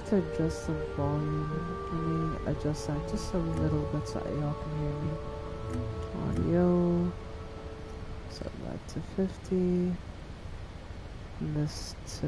to adjust the volume. Let me adjust that just a little bit so y'all can hear me. Audio. Set that to 50. And this to...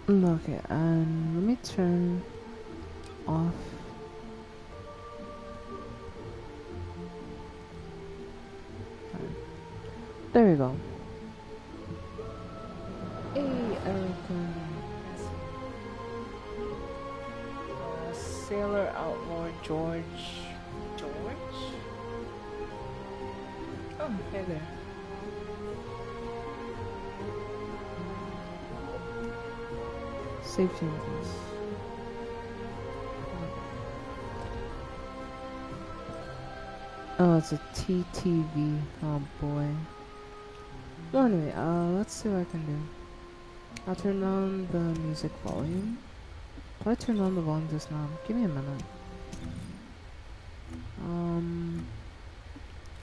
Okay, and let me turn off. There we go. Hey, Erica. Sailor Outlaw George. George? Oh, hey there. Save changes. Oh, it's a TTV. Oh boy. Well, anyway, let's see what I can do. I'll turn on the music volume. Did I turn on the volume just now? Give me a minute.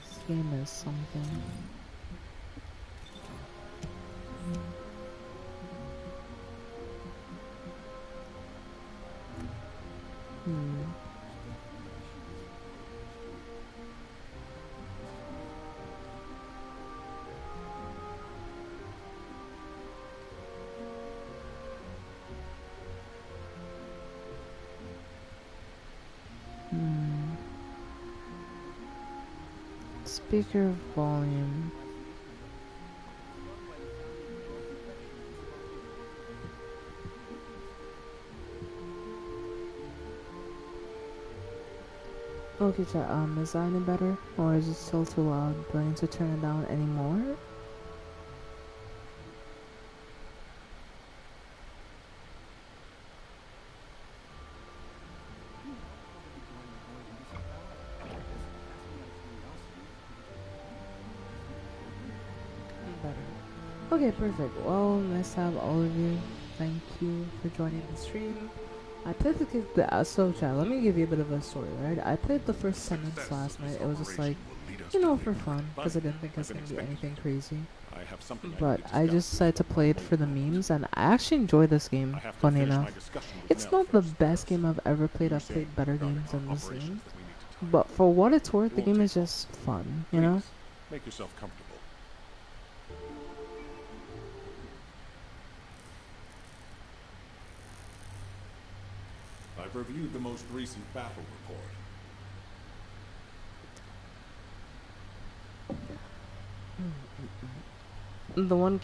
This game is something. Speaker volume. Okay, chat, is that any better? Or is it still too loud? Do I need to turn it down anymore? Okay, perfect. Well, nice to have all of you. Thank you for joining the stream. I played so chat, let me give you a bit of a story, right? I played the First Descendant last night. It was just like, you know, for fun, because I didn't think it was going to be anything crazy. But I just decided to play it for the memes, and I actually enjoy this game, funny enough. It's not the best game I've ever played. I've played better games than this game. But for what it's worth, the game is just fun, you know? Make yourself comfortable. I've reviewed the most recent battle report. The one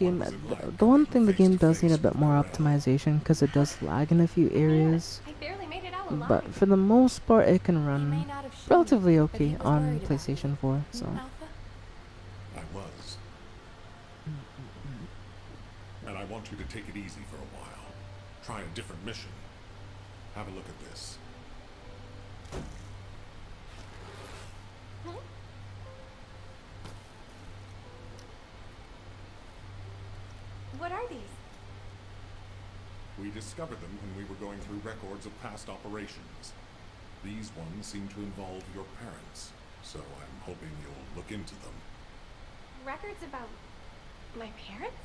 thing the game does need a bit more optimization because it does lag in a few areas. But for the most part, it can run relatively okay on PlayStation 4. So. I was. And I want you to take it easy for a while. Try a different mission. Have a look at this. What are these? We discovered them when we were going through records of past operations. These ones seem to involve your parents, so I'm hoping you'll look into them. Records about my parents?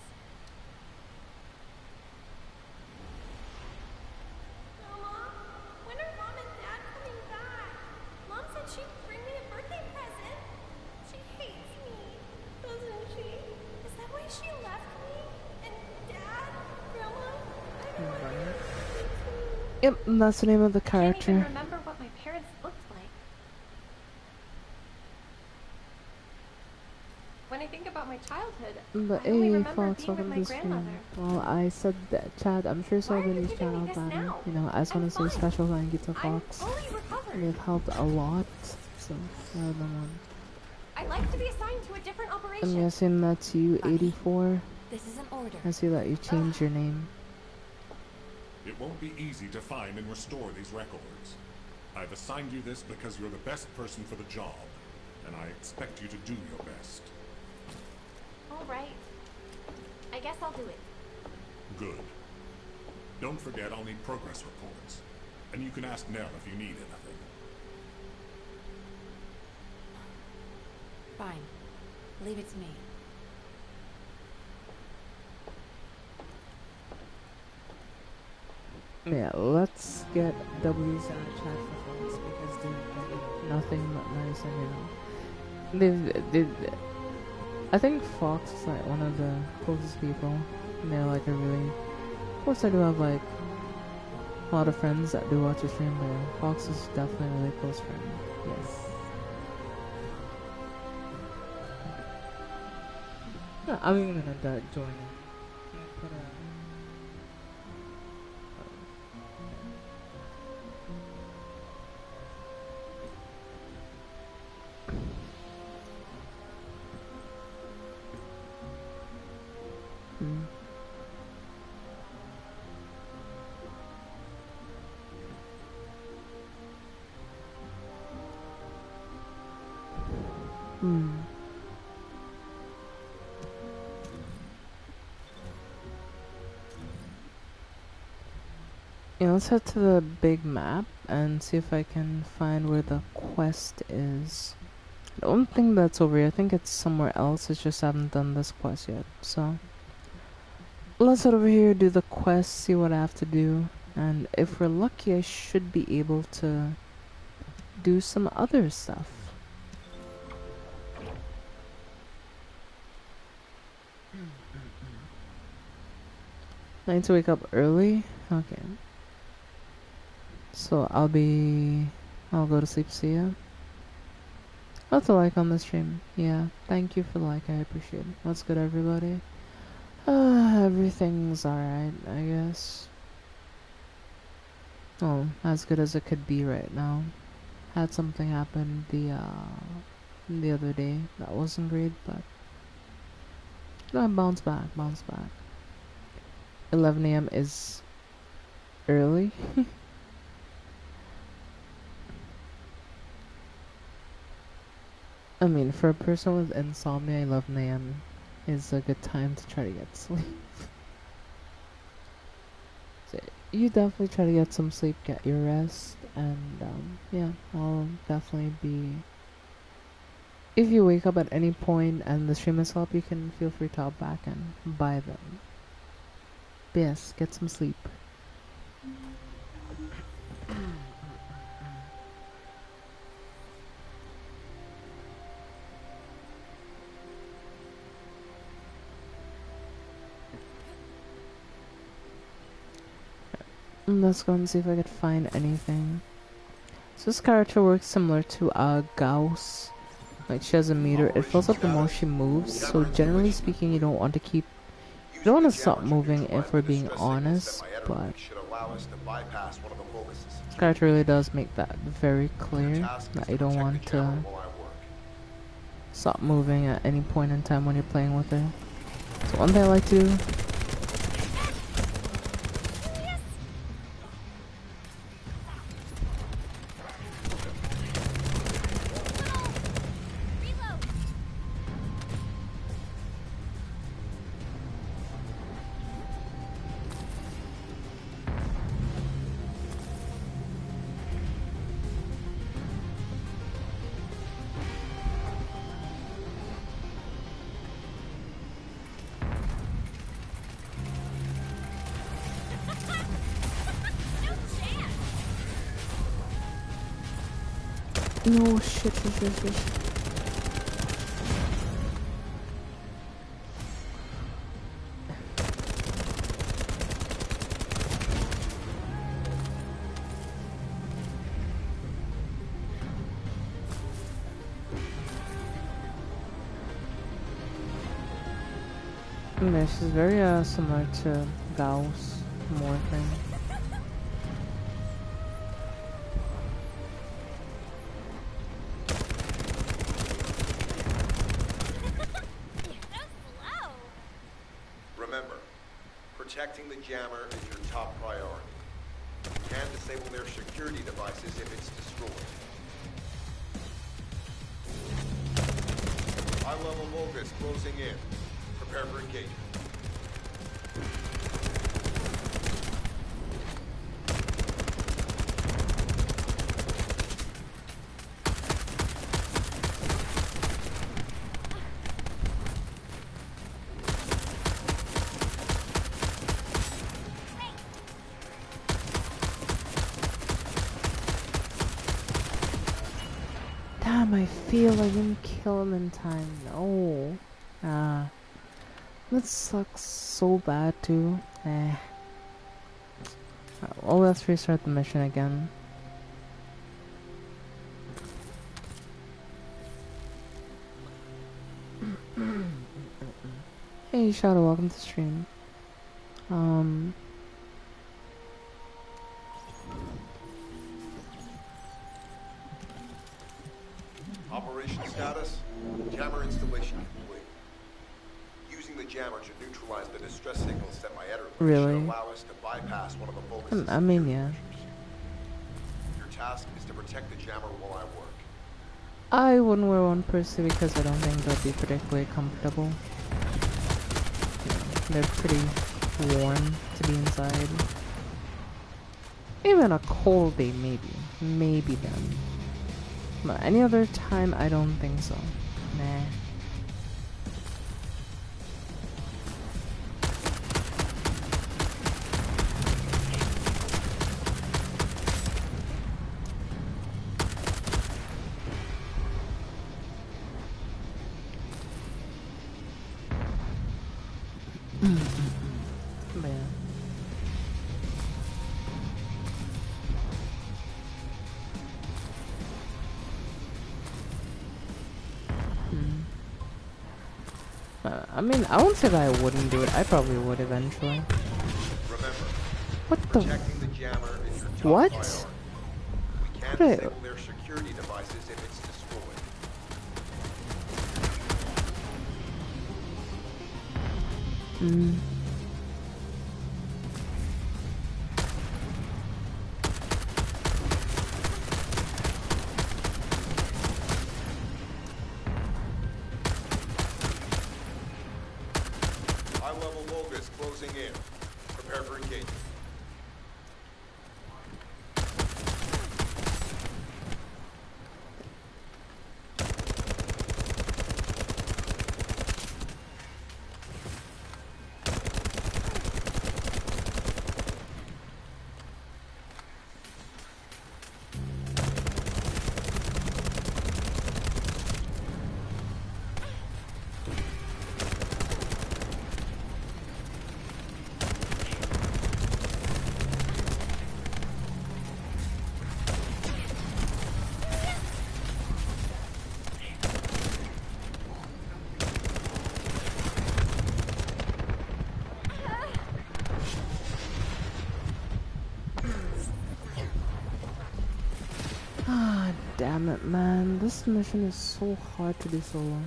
She'd bring me a birthday present. She hates me, doesn't she? Is that why she left me? And Dad? Grandma? Yep, that's the name of the character. I can't even remember what my parents looked like. When I think about my childhood, but I only hey, remember folks, being with welcome my to the stream. grandmother. Well, I said that, Chad, I'm sure so many channel banner. You know, I just want to say special thank you to Fox. They've helped a lot. So, rather than one. I'd like to be assigned to a different operation. I'm guessing that's you, 84. This is an order. I see that you changed your name. It won't be easy to find and restore these records. I've assigned you this because you're the best person for the job, and I expect you to do your best. Alright. I guess I'll do it. Good. Don't forget I'll need progress reports. And you can ask Nell if you need anything. Fine. Leave it to me. Yeah, let's get W's in our chat for once because they've nothing but nice and they've I think Fox is like one of the closest people. And they're like a really, of course I do have like a lot of friends that do watch the stream, but yeah, Fox is definitely a really close friend. Yes. No, I'm even gonna join in. But, Yeah, let's head to the big map and see if I can find where the quest is. I don't think that's over here. I think it's somewhere else. It's just I haven't done this quest yet. So let's head over here, do the quest, see what I have to do. And if we're lucky, I should be able to do some other stuff. I need to wake up early? Okay. So I'll go to sleep, see ya. Lots of like on the stream. Yeah, thank you for the like, I appreciate it. What's good, everybody? Everything's alright, I guess. Oh, as good as it could be right now. Had something happen the other day that wasn't great, but no, bounce back. 11 a.m. is early. I mean, for a person with insomnia, 11 a.m. is a good time to try to get sleep. So you definitely try to get some sleep, get your rest, and yeah, I'll definitely be... If you wake up at any point and the stream is up, you can feel free to hop back and buy them. But yes, get some sleep. Let's go and see if I could find anything. So this character works similar to Gauss. Like she has a meter. It fills up the more she moves. So generally speaking, you don't want to stop moving if we're being honest. But this character really does make that very clear that you don't want to stop moving at any point in time when you're playing with her. So one thing I like to do. No, shit. Yeah, she's very similar to Gauss, more thing. Remember, protecting the jammer is your top priority. You can disable their security devices if it's destroyed. High-level Vulgus closing in. Prepare for engagement. Damn, I feel I didn't kill him in time. No. Ah. That sucks so bad too. Eh. Well, let's restart the mission again. Hey Shadow, welcome to the stream. Operation status, jammer installation complete. Using the jammer to neutralize the distress signals sent by Ederle Really? should allow us to bypass one of the focus's I mean, security yeah. measures. Your task is to protect the jammer while I work. I wouldn't wear one per se because I don't think they'll be particularly comfortable. They're pretty warm to be inside. Even a cold day, maybe. Maybe then. But any other time, I don't think so. Nah. But yeah. I mean, I won't say that I wouldn't do it. I probably would eventually. Remember, What the? protecting the jammer is your top What? priority. We can't What? disable their security devices if it's destroyed. High-level Vulgus closing in. Prepare for engagement. Ah, damn it, man. This mission is so hard to do solo.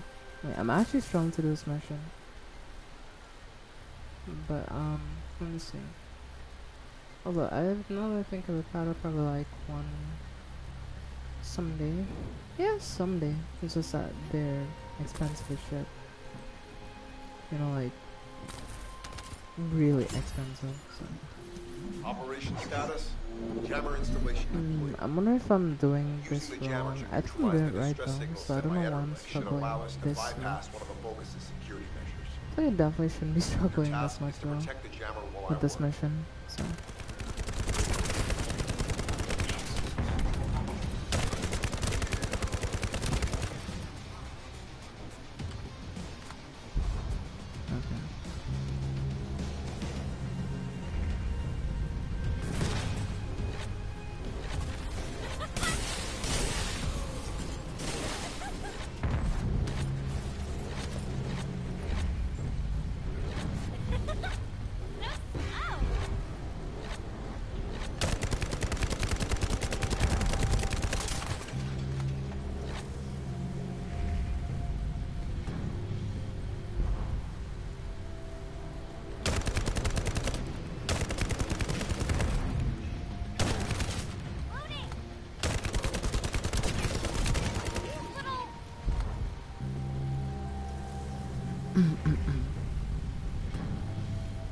Wait, I'm actually strong to do this mission. But, let me see. Although, now that I think of it, I'll probably like one someday. Yeah, someday. It's just that they're expensive as shit. You know, like, really expensive, so. Operation status, jammer installation complete. I'm wondering if I'm doing this Using the jammer wrong. to I think I'm neutralize doing the it right distress though, signals so I sent don't by know why I'm Ederle should struggling allow us to this bypass much. one of the Vulgus' security measures. I think I definitely shouldn't be Your struggling task this much is to though protect the jammer while with I this work. mission, so. Okay.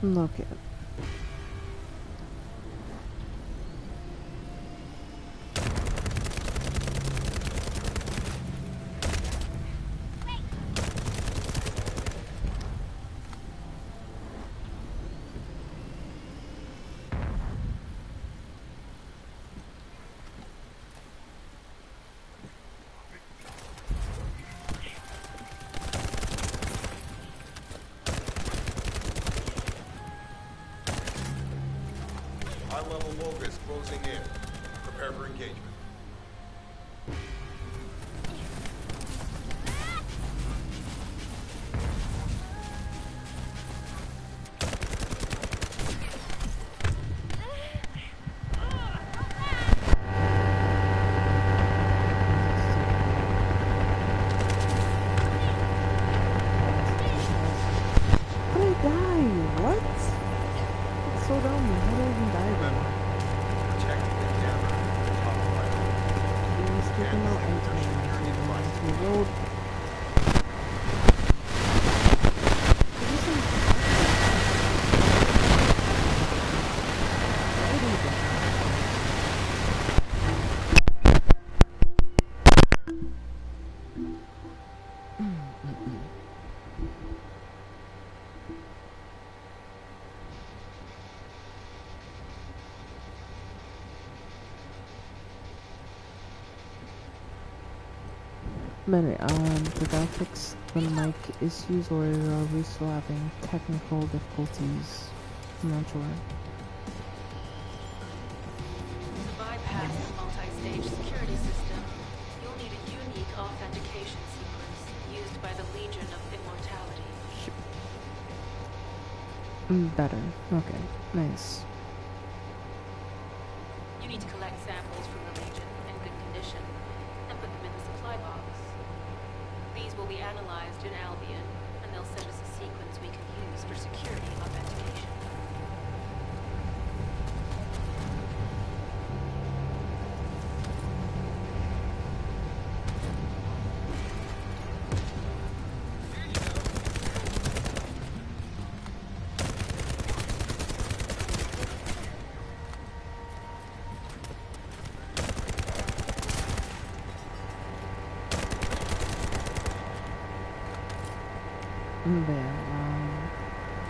Okay. High-level Volga is closing in. Prepare for engagement. How did I die? What? It's so dumb. How did I even die then? Protecting the jammer. Top priority. Please take him out Can't and think of security device. we rolled. Anyway, the graphics, the mic issues, or are we still having technical difficulties? I'm not sure. To bypass the multi-stage security system, you'll need a unique authentication sequence used by the Legion of Immortality. Better. Okay, nice. You need to collect samples from the Legion in good condition and put them in the supply box. These will be analyzed in Albion, and they'll set us a sequence we can use for security authentication.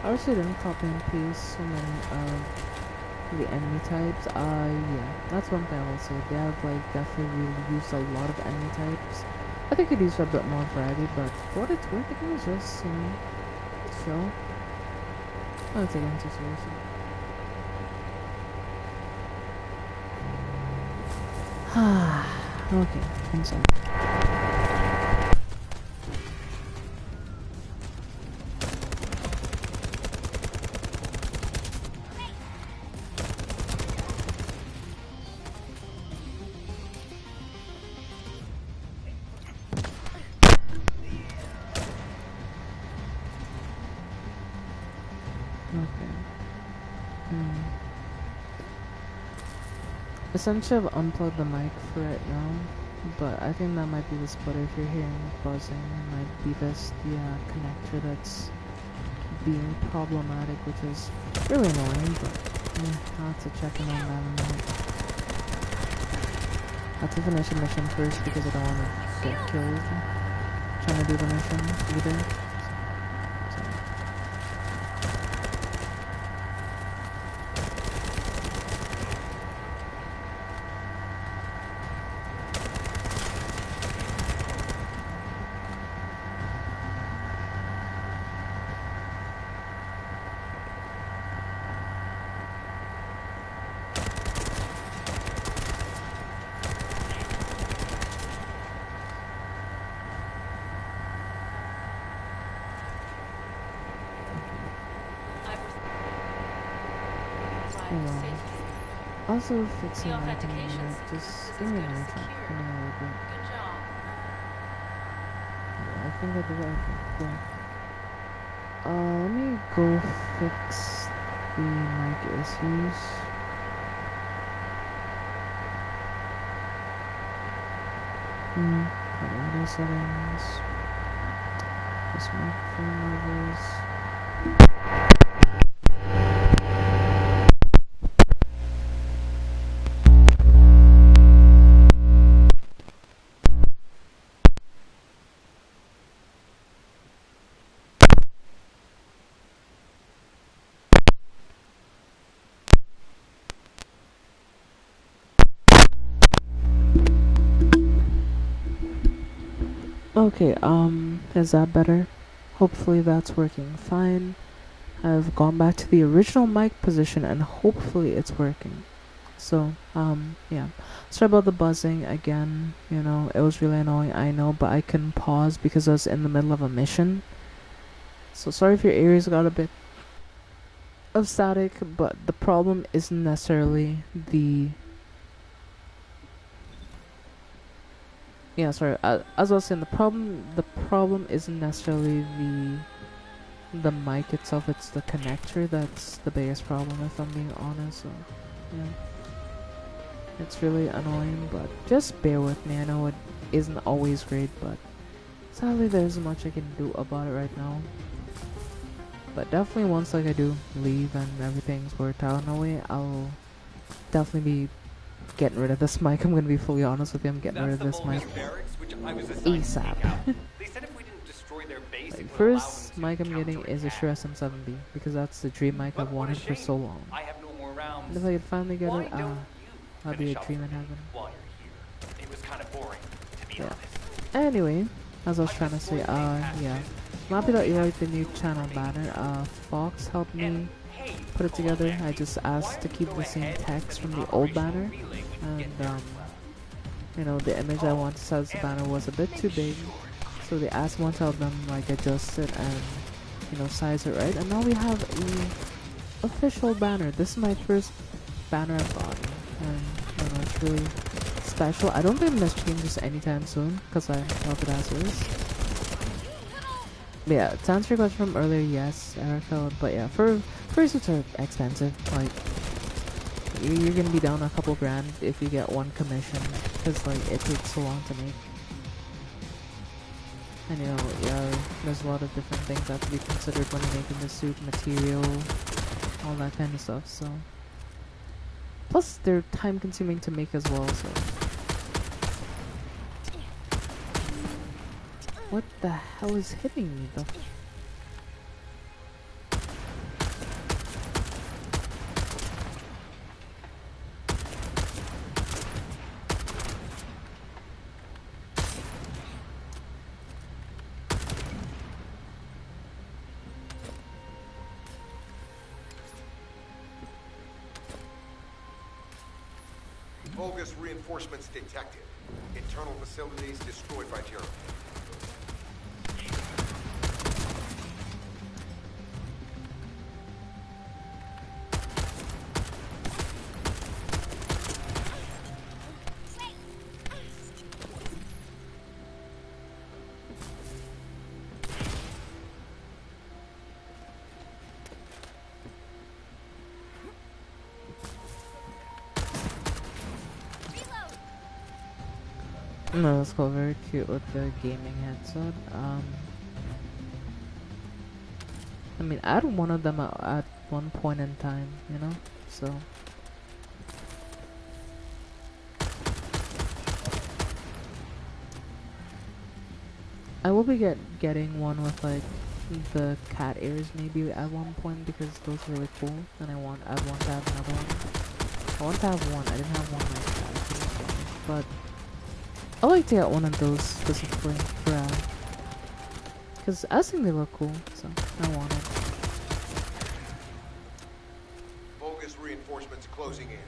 Obviously didn't copy and paste so many of the enemy types. Yeah, that's one thing I will say. They have like definitely really used a lot of enemy types. I think it used a bit more variety, but for what it's worth, it was just, chill. I don't take it too seriously. Okay, inside. Essentially, I've unplugged the mic for it now, but I think that might be the splitter. If you're hearing buzzing, it might be this the connector that's being problematic, which is really annoying. But I'll have to check in on that in a minute. I have to finish the mission first because I don't want to get killed trying to do the mission either. Also fixing my camera, just give me a minute. Good job. Yeah, I think I did everything. Cool. Let me go fix the mic issues. Audio settings. This microphone levels. Okay, is that better? Hopefully that's working fine. I've gone back to the original mic position and hopefully it's working. So, yeah. Sorry about the buzzing again. You know, it was really annoying, I know, but I couldn't pause because I was in the middle of a mission. So sorry if your ears got a bit of static, but the problem isn't necessarily the... Yeah, sorry. As I was saying, the problem isn't necessarily the mic itself. It's the connector that's the biggest problem, if I'm being honest. So, yeah. It's really annoying, but just bear with me. I know it isn't always great, but sadly there isn't much I can do about it right now. But definitely once like I do leave and everything's worked out in a way, I'll definitely be getting rid of this mic. I'm gonna be fully honest with you. I'm getting rid of this mic ASAP. Like, first mic I'm getting is a Shure SM7B because that's the dream mic I've wanted for so long. And if I could finally get it, I'll be a dream in heaven. Yeah. Anyway, as I was trying to say, yeah. I'm happy that you like the new channel banner. Fox helped me put it together. I just asked to keep the same text from the old banner. And, you know, the image I wanted to set as the banner was a bit too big. So they asked me to help them, like, adjust it and, you know, size it right. And now we have a official banner. This is my first banner I've gotten. And, you know, it's really special. I don't think I'm gonna change this anytime soon, because I love it as is. But yeah, to answer your question from earlier, yes, Erica, but yeah, fursuits are expensive. Like, you're gonna be down a couple grand if you get one commission, because like, it takes so long to make. And you know, yeah, there's a lot of different things that have to be considered when you're making the suit, material, all that kind of stuff, so. Plus, they're time consuming to make as well, so. What the hell is hitting me though? Bogus reinforcements detected. Internal facilities destroyed by Jeremy. No, that's cool. Very cute with the gaming headset. I mean, I had one of them at one point in time, you know? So. I will be getting one with like the cat ears maybe at one point because those are really cool, and I want to have another one. I want to have one. I didn't have one like that, but I like to get one of those specifically for because I think they look cool, so I want it. Bogus reinforcements closing in.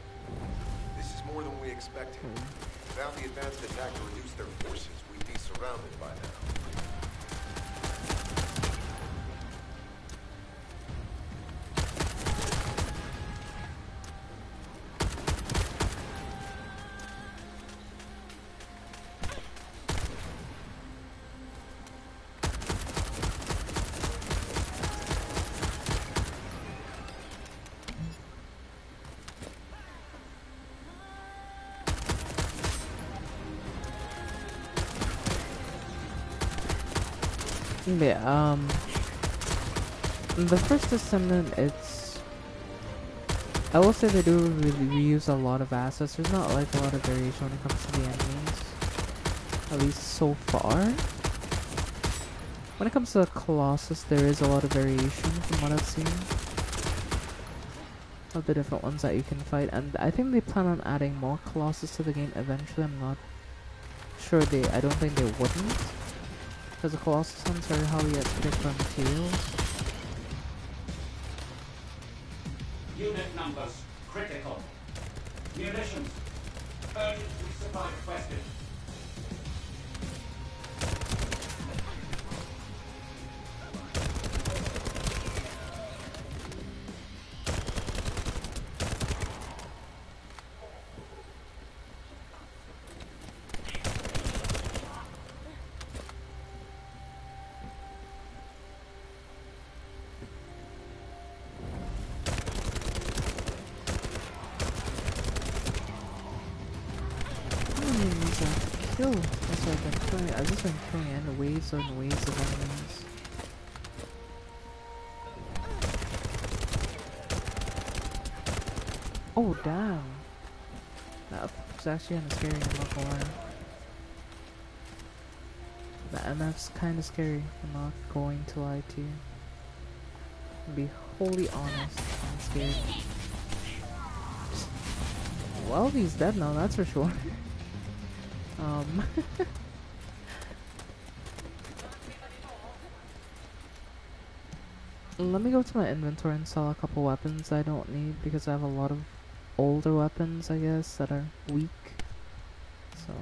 This is more than we expected. Without the advanced attack to reduce their forces, we'd be surrounded by now. Yeah, the First Descendant, I will say they do reuse a lot of assets. There's not like a lot of variation when it comes to the enemies, at least so far. When it comes to the Colossus, there is a lot of variation from what I've seen of the different ones that you can fight, and I think they plan on adding more Colossus to the game eventually. I'm not sure I don't think they wouldn't. because the colossal suns are how we get picked for materials. Unit numbers critical. Munitions. Urgent resupply requested. Kill. That's what I've been killing. I've just been killing and waves and waves of enemies. Oh damn. That was actually kinda scary, I'm not gonna lie. The MF's kinda scary, I'm not going to lie to you. To be wholly honest, I'm scared. Well, he's dead now, that's for sure. Let me go to my inventory and sell a couple weapons I don't need because I have a lot of older weapons, I guess, that are weak. So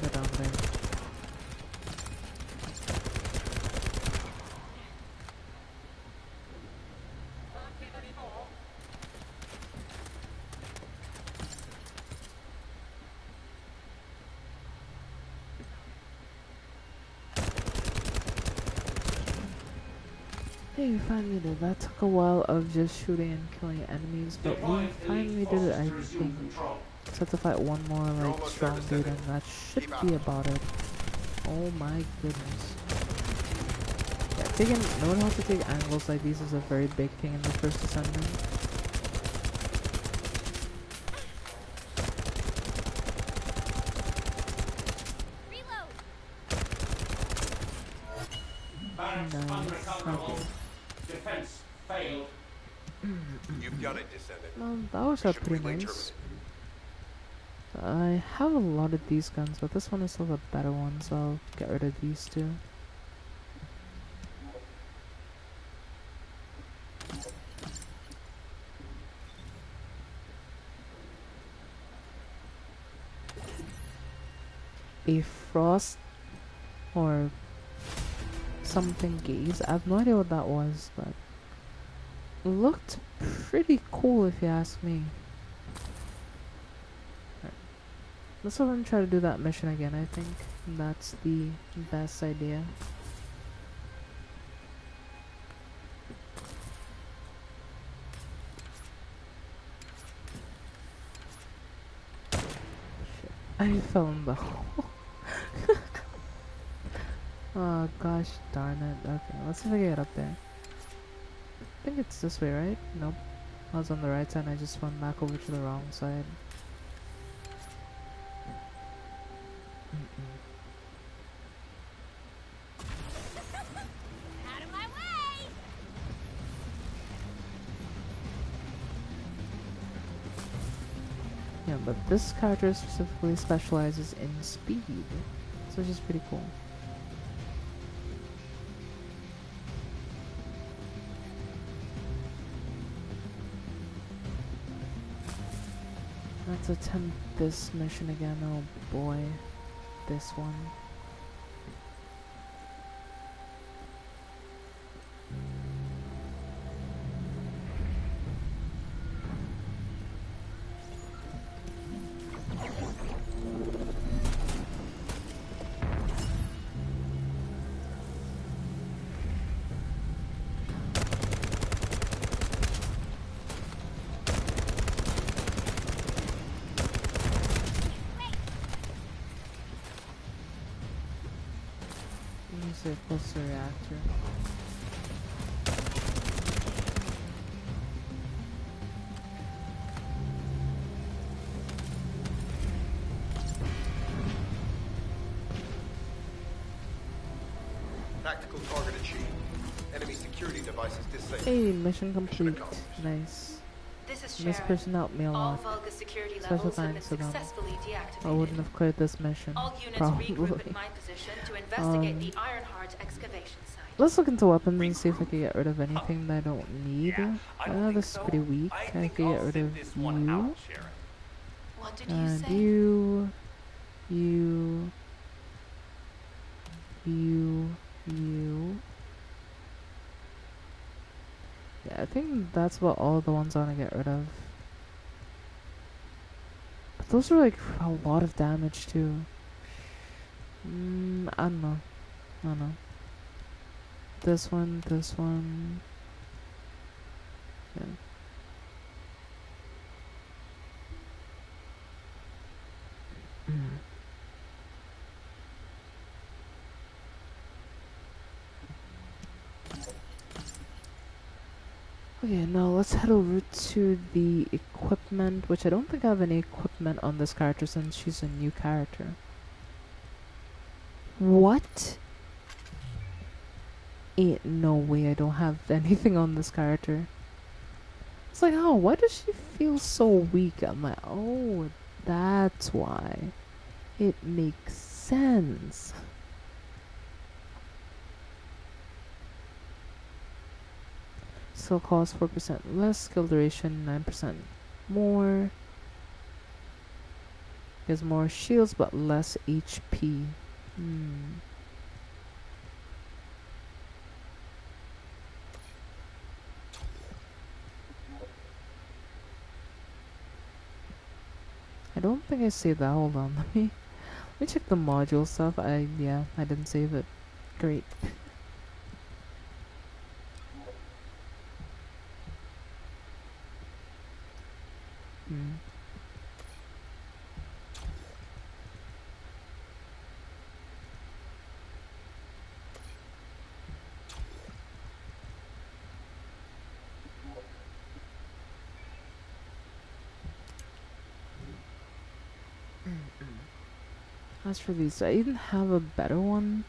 go down there. Hey, we finally did. That took a while of just shooting and killing enemies, but we finally did it, I think. Just have to fight one more, like, strong dude, and that should be about it. Oh my goodness. Yeah, knowing how to take angles like these is a very big thing in the First Descendant. Nice. Okay. Defense failed. You've done it, Descendant. Well, that was pretty nice. I have a lot of these guns, but this one is still the better one, so I'll get rid of these two. A frost or something gaze. I have no idea what that was, but it looked pretty cool if you ask me. Right. Let's go and try to do that mission again. I think that's the best idea. Shit. I fell in the hole. Oh gosh darn it. Okay, let's see if I can get up there. I think it's this way, right? Nope. I was on the right side and I just went back over to the wrong side. Out of my way! Yeah, but this character specifically specializes in speed, so which is pretty cool. Let's attempt this mission again. Oh boy, this one. Close to the reactor. Tactical target achieved. Enemy security devices disabled. Hey, mission complete. accomplished. Nice. This is This Sharon. person helped me a All lot. Vulgus security Special levels have been thanks to them. successfully I wouldn't deactivated. have cleared this mission. All units regroup at Probably. my position to investigate the Ironheart excavation site. Let's look into weapons and see if I can get rid of anything that I don't need. Yeah, I I don't know think this is so. pretty weak. I I think can get I'll rid sit of this one you. out, Sharon. What did you And say? you. Yeah, I think that's about all the ones I want to get rid of. But those are like a lot of damage too. I don't know. This one. Yeah. Okay, now let's head over to the equipment, which I don't think I have any equipment on this character since she's a new character. What? Ain't no way I don't have anything on this character. It's like, oh, why does she feel so weak? I'm like, oh, that's why. It makes sense. Skill cost 4% less, skill duration 9% more. Gives more shields but less HP. I don't think I saved that. Hold on, let me check the module stuff. I didn't save it. Great. As for these, do I even have a better one?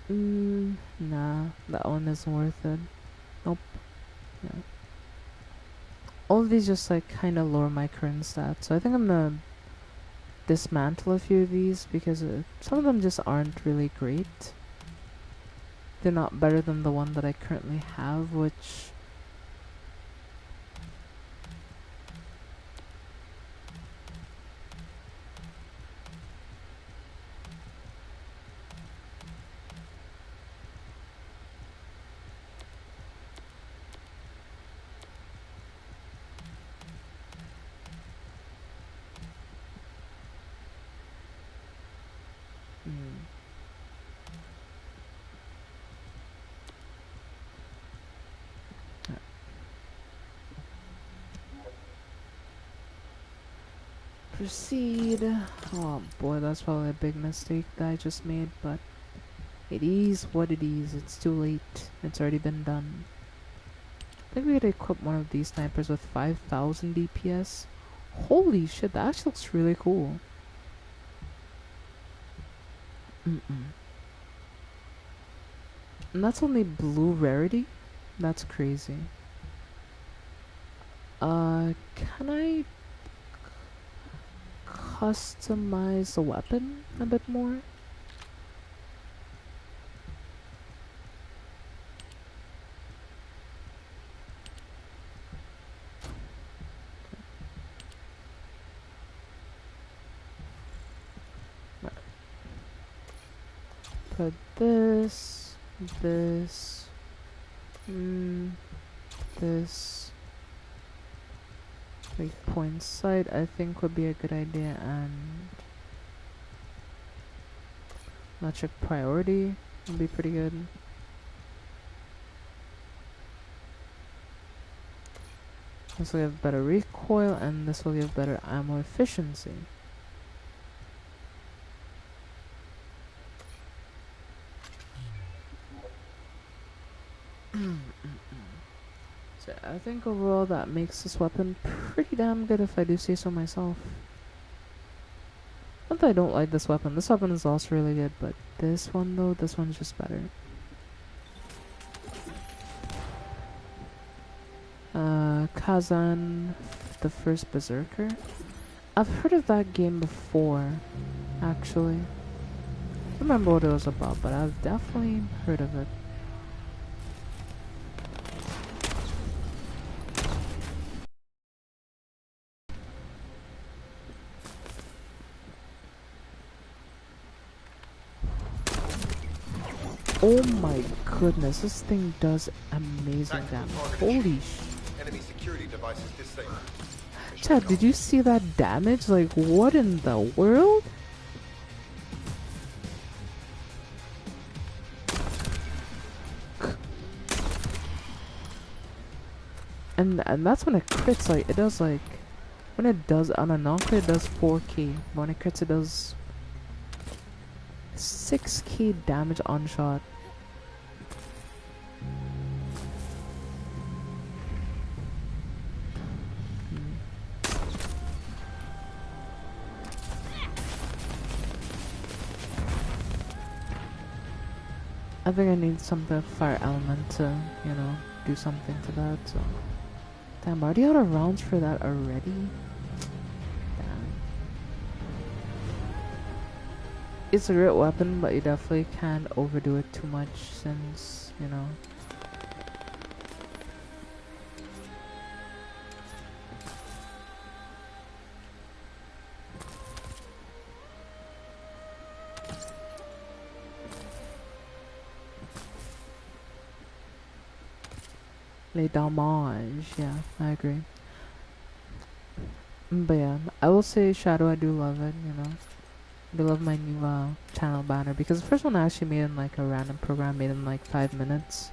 Nah, that one isn't worth it. Nope. Yeah. All of these just like kind of lower my current stats, so I think I'm gonna dismantle a few of these because some of them just aren't really great. They're not better than the one that I currently have, which proceed. Oh boy, that's probably a big mistake that I just made, but it is what it is. It's too late. It's already been done. I think we could equip one of these snipers with 5,000 DPS. Holy shit, that actually looks really cool. And that's only blue rarity? That's crazy. Can I customize the weapon a bit more? Put this, this, this. Weak point sight I think would be a good idea, and electric priority would be pretty good. This will give better recoil, and this will give better ammo efficiency. So I think overall that makes this weapon pretty damn good if I do say so myself. Not that I don't like this weapon. This weapon is also really good, but this one though, this one's just better. Kazan, the First Berserker. I've heard of that game before, actually. I don't remember what it was about, but I've definitely heard of it. Oh my goodness, this thing does amazing damage. Holy sh... Enemy security devices disabled. Chad, did you see that damage? Like, what in the world? And that's when it crits, like, it does, like... When it does, on a non-crit, it does 4k. When it crits, it does... 6k damage on shot. I think I need something fire element to, you know, do something to that, so... Damn, are you out of rounds for that already? Damn. It's a great weapon, but you definitely can't overdo it too much since, you know... Les damage, yeah, I agree. But yeah, I will say Shadow, I do love it, you know. I do love my new channel banner, because the first one I actually made in like a random program, made in like 5 minutes.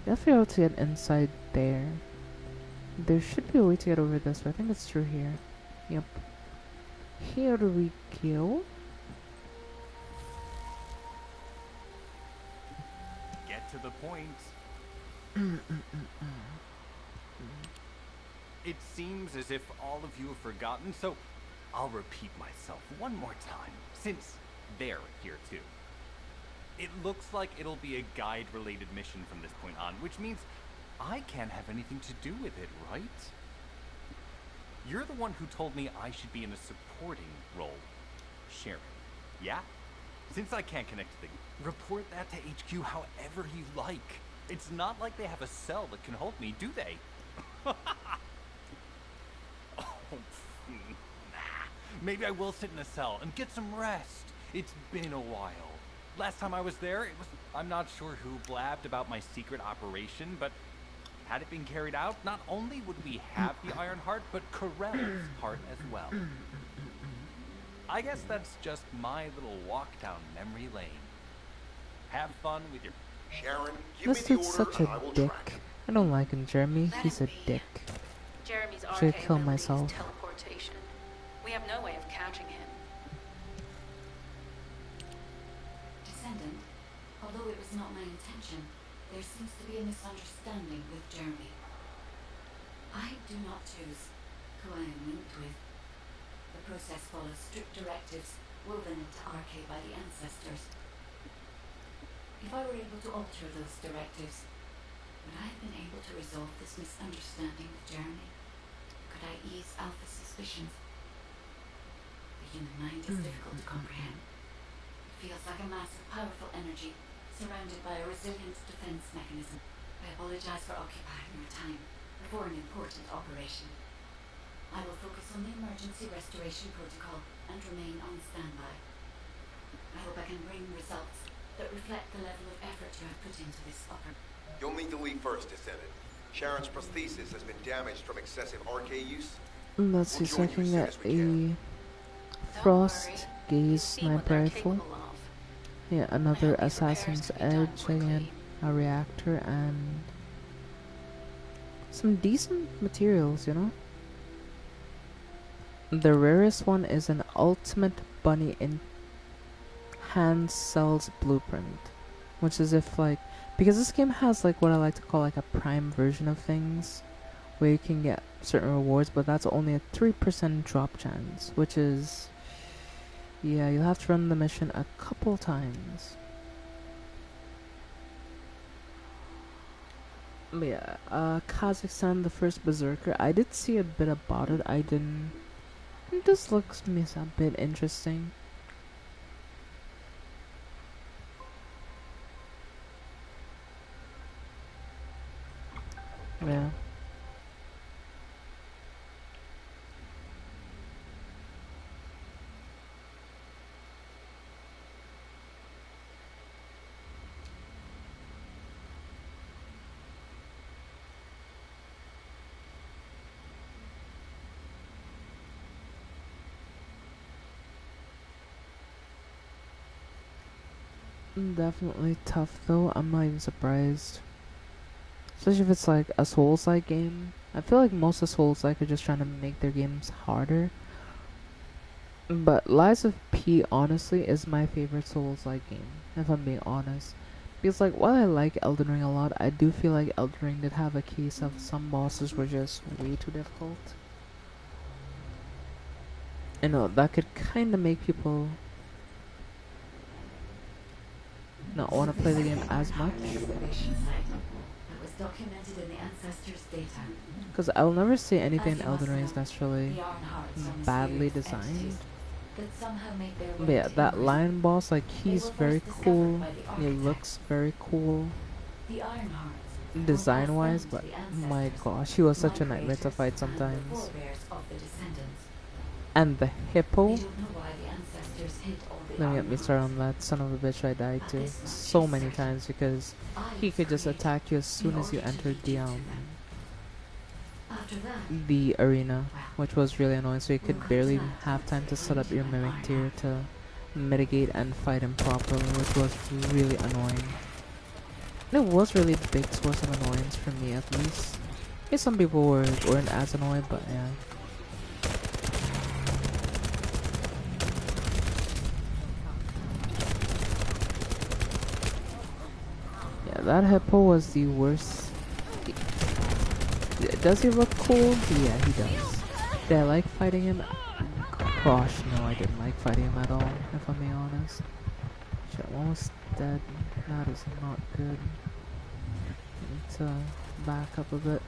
Definitely able to get inside there. There should be a way to get over this, but I think it's through here. Yep. Here we go. To the point. It seems as if all of you have forgotten, so I'll repeat myself one more time, since they're here too. It looks like it'll be a guide-related mission from this point on, which means I can't have anything to do with it, right? You're the one who told me I should be in a supporting role. Sharon, yeah? Since I can't connect to the... Report that to HQ however you like. It's not like they have a cell that can hold me, do they? Oh, nah. Maybe I will sit in a cell and get some rest. It's been a while. Last time I was there, it was... I'm not sure who blabbed about my secret operation, but had it been carried out, not only would we have the Iron Heart, but Corell's heart as well. I guess that's just my little walk down memory lane. Have fun with your... Sharon, give This me the dude's order such and a I will dick. track him. I don't like him, Jeremy. He's a dick. Jeremy's Should RK kill ability is myself. teleportation. We have no way of catching him. Descendant, although it was not my intention, there seems to be a misunderstanding with Jeremy. I do not choose who I am linked with. The process follows strict directives woven into RK by the ancestors. If I were able to alter those directives, would I have been able to resolve this misunderstanding with Jeremy? Could I ease Alpha's suspicions? The human mind is difficult to comprehend. It feels like a mass of powerful energy surrounded by a resilient defense mechanism. I apologize for occupying your time before an important operation. I will focus on the emergency restoration protocol and remain on standby. I hope I can bring results that reflect the level of effort you have put into this operation. You'll need to leave first, Descendant. Sharon's prosthesis has been damaged from excessive RK use. Let's see, so I can get a Frost Gaze Sniper Rifle. Yeah, another Assassin's Edge again, a reactor, and some decent materials, you know? The rarest one is an Ultimate Bunny in Hand Cells Blueprint, which is if like, because this game has like what I like to call like a prime version of things, where you can get certain rewards, but that's only a 3% drop chance, which is, yeah, you'll have to run the mission a couple times. But yeah, Kazakhstan, the first berserker. I did see a bit about it. I didn't. This looks me a bit interesting. Yeah. Definitely tough though. I'm not even surprised. Especially if it's like a Souls-like game. I feel like most of Souls-like are just trying to make their games harder. But Lies of P honestly is my favorite Souls-like game, if I'm being honest. Because like while I like Elden Ring a lot, I do feel like Elden Ring did have a case of some bosses were just way too difficult. I know that could kind of make people not want to play the game as much. Excavation site. It was documented in the ancestors' data. Because I'll never say anything As in you must Elden Ring is know, necessarily the Ironhearts are badly mysterious designed. entities that somehow make their But way yeah, to that Immersion. lion boss, like They he's were very first discovered cool. by the He architect. looks very cool The Ironhearts design will pass wise, down but to the my ancestors, gosh, he was my such a nightmare to creators, fight and the sometimes. forebears of the descendants. And the They hippo, don't know why the ancestors hid all the let me get me started on Ironhearts. that son of a bitch I died But to this much so is many certain. times because I he was could just created attack you as in soon as you order to entered lead the you to them. After that, the arena, well, which was really annoying. So you we'll could come barely tonight have time to say set hi up your an mimic tier Ironheart. to mitigate and fight him properly, which was really annoying. And it was really a big source of annoyance for me, at least. Maybe some people weren't as annoyed, but yeah. Yeah, that hippo was the worst. Does he look cool? Yeah, he does. Did I like fighting him? Gosh, no, I didn't like fighting him at all, if I'm being honest. Shit, I'm almost dead. That is not good. I need to back up a bit.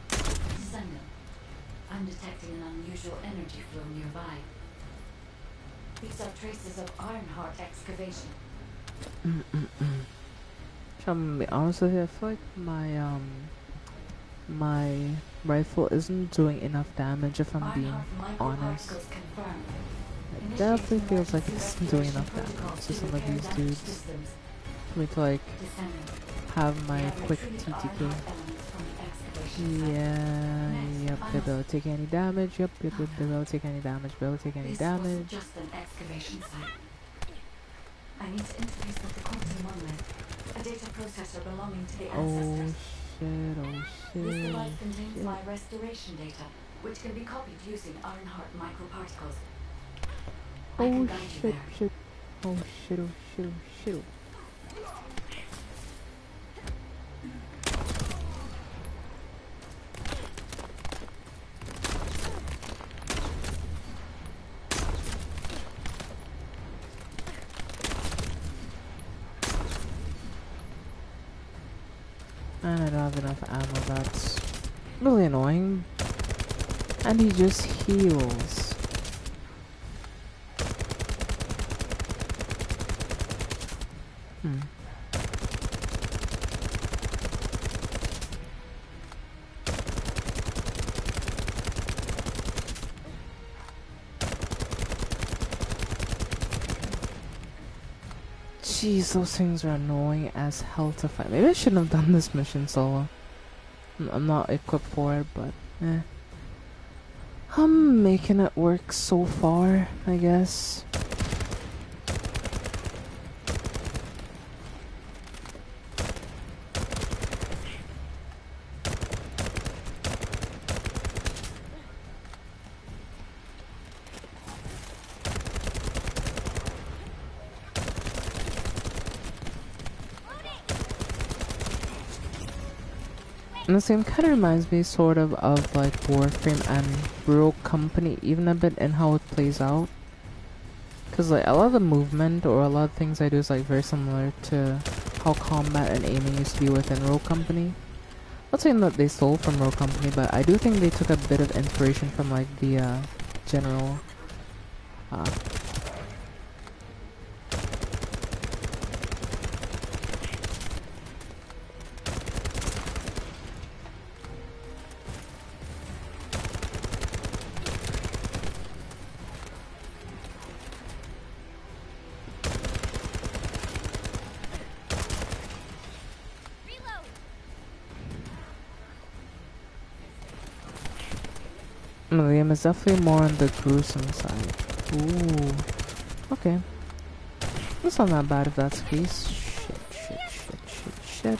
Descendant. I'm detecting an unusual energy flow nearby. These are traces of Ironheart excavation. I'm gonna be honest with you, I feel like my rifle isn't doing enough damage if I'm being Ironheart honest. microparticles confirmed. It definitely feels like it isn't doing enough damage to some of these dudes. Systems. For me to like Descendant. have We my have quick retrieved TTK. Ironheart elements from the excavation site. Yeah, Next, yep, I they must- barely take any damage, yep, they barely take any damage, barely take any This wasn't damage. just an excavation site. I need to interface with the quantum monolith, a data processor belonging to the Oh ancestors. shit, oh This shit, device contains shit. my restoration data, which can be copied using Ironheart microparticles. I can Oh guide you shit, there. shit. Oh shit, oh shit, oh shit. And I don't have enough ammo, that's really annoying. And he just heals. Jeez, those things are annoying as hell to fight. Maybe I shouldn't have done this mission solo. I'm not equipped for it, but eh. I'm making it work so far, I guess. And the same kind of reminds me sort of like Warframe and Rogue Company, even a bit in how it plays out. Cause like a lot of the movement or a lot of things I do is like very similar to how combat and aiming used to be within Rogue Company. Not saying that they stole from Rogue Company, but I do think they took a bit of inspiration from like the general the game is definitely more on the gruesome side. Ooh. Okay. That's not that bad if that's the case. Shit.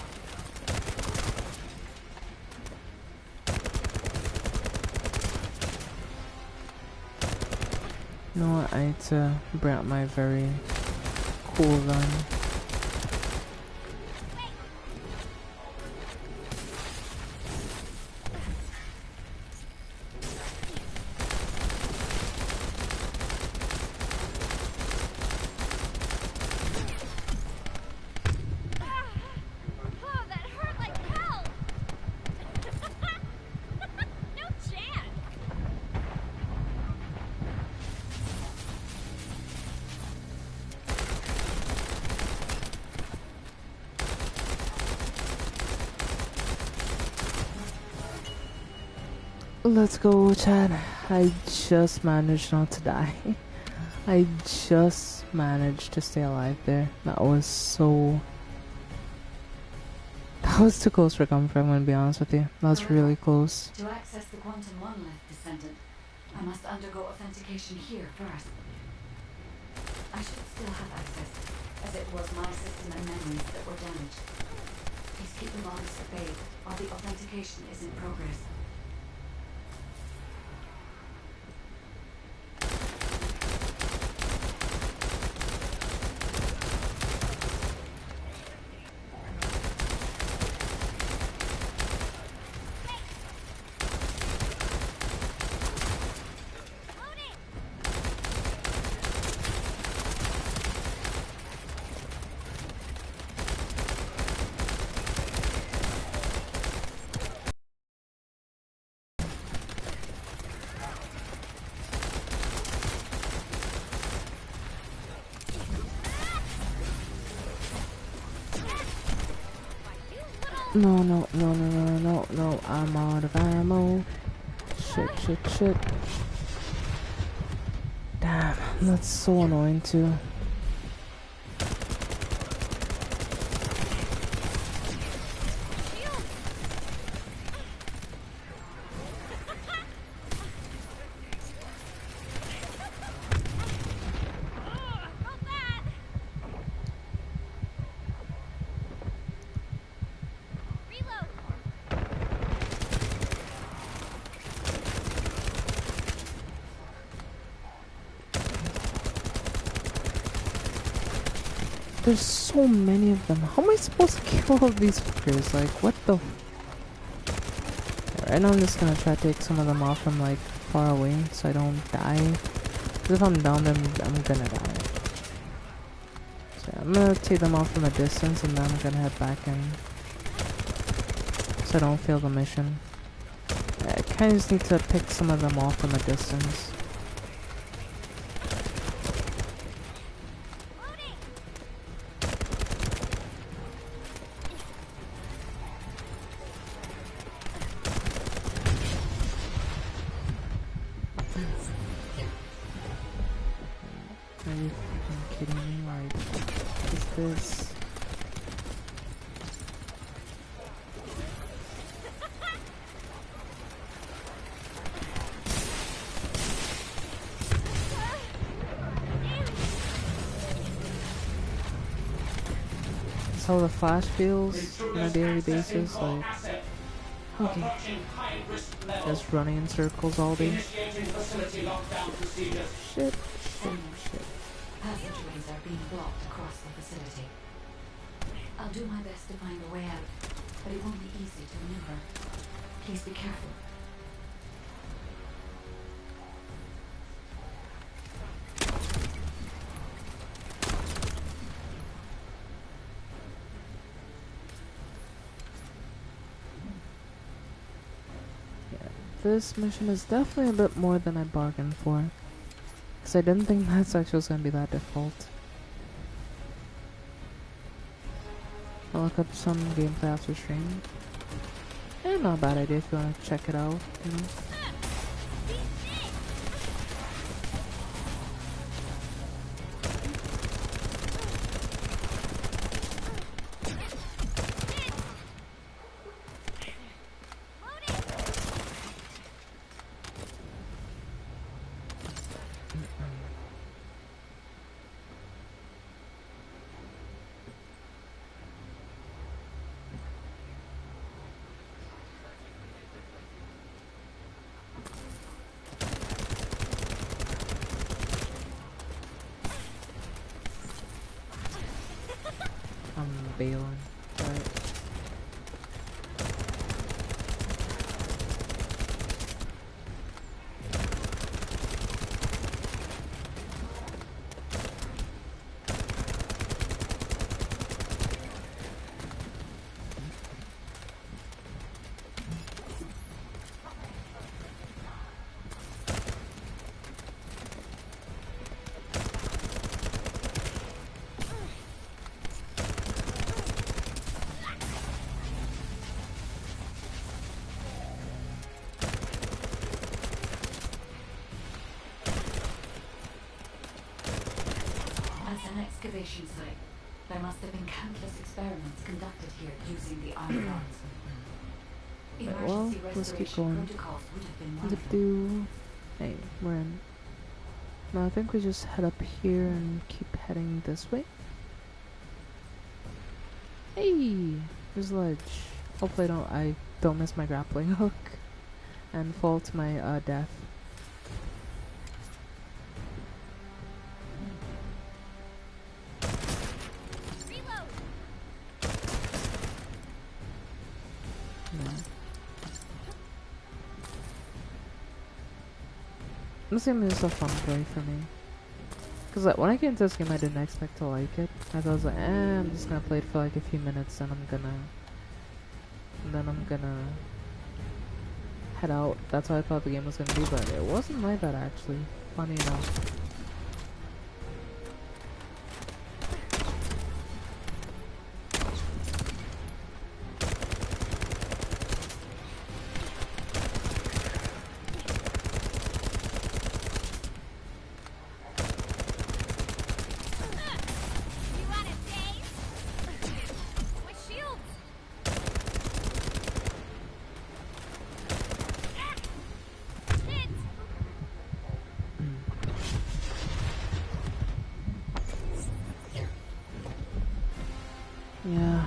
You know what? I need to bring out my very cool gun. Let's go, Chad. I just managed not to die. I just managed to stay alive there. That was too close for comfort, I'm gonna be honest with you. That was really close. To access the quantum monolith, Descendant, I must undergo authentication here first. I should still have access, as it was my system and memories that were damaged. Please keep the logs at bay while the authentication is in progress. No, I'm out of ammo. Shit. Damn, that's so annoying too. There's so many of them. How am I supposed to kill all of these fuckers? Like, what the right now I'm just gonna try to take some of them off from like far away so I don't die. Because if I'm down them, I'm gonna die. So I'm gonna take them off from a distance and then I'm gonna head back in. so I don't fail the mission. I kinda just need to pick some of them off from a distance. Are you freaking kidding me? Like, what is this? That's how the Flash feels on a daily basis. Like, okay, just running in circles all day. Shit, shit. Passageways are being blocked across the facility. I'll do my best to find a way out, but it won't be easy to maneuver. Please be careful. This mission is definitely a bit more than I bargained for. Because I didn't think that section was going to be that difficult. I'll look up some gameplay after stream. And not a bad idea if you want to check it out, you know. I'm bailing. Right. As an excavation site, there must have been countless experiments conducted here using the iron rods. Right, well, Emergency let's keep restoration going. protocols would have been one of them. Hey, we're in. No, I think we just head up here and keep heading this way. Hey, there's a ledge. Hopefully I don't miss my grappling hook and fall to my death. This game is a fun play for me. Cause like, when I came into this game I didn't expect to like it. I thought I was like, I'm just gonna play it for like a few minutes and then I'm gonna head out. That's what I thought the game was gonna be, but it wasn't like that actually. Funny enough. Yeah.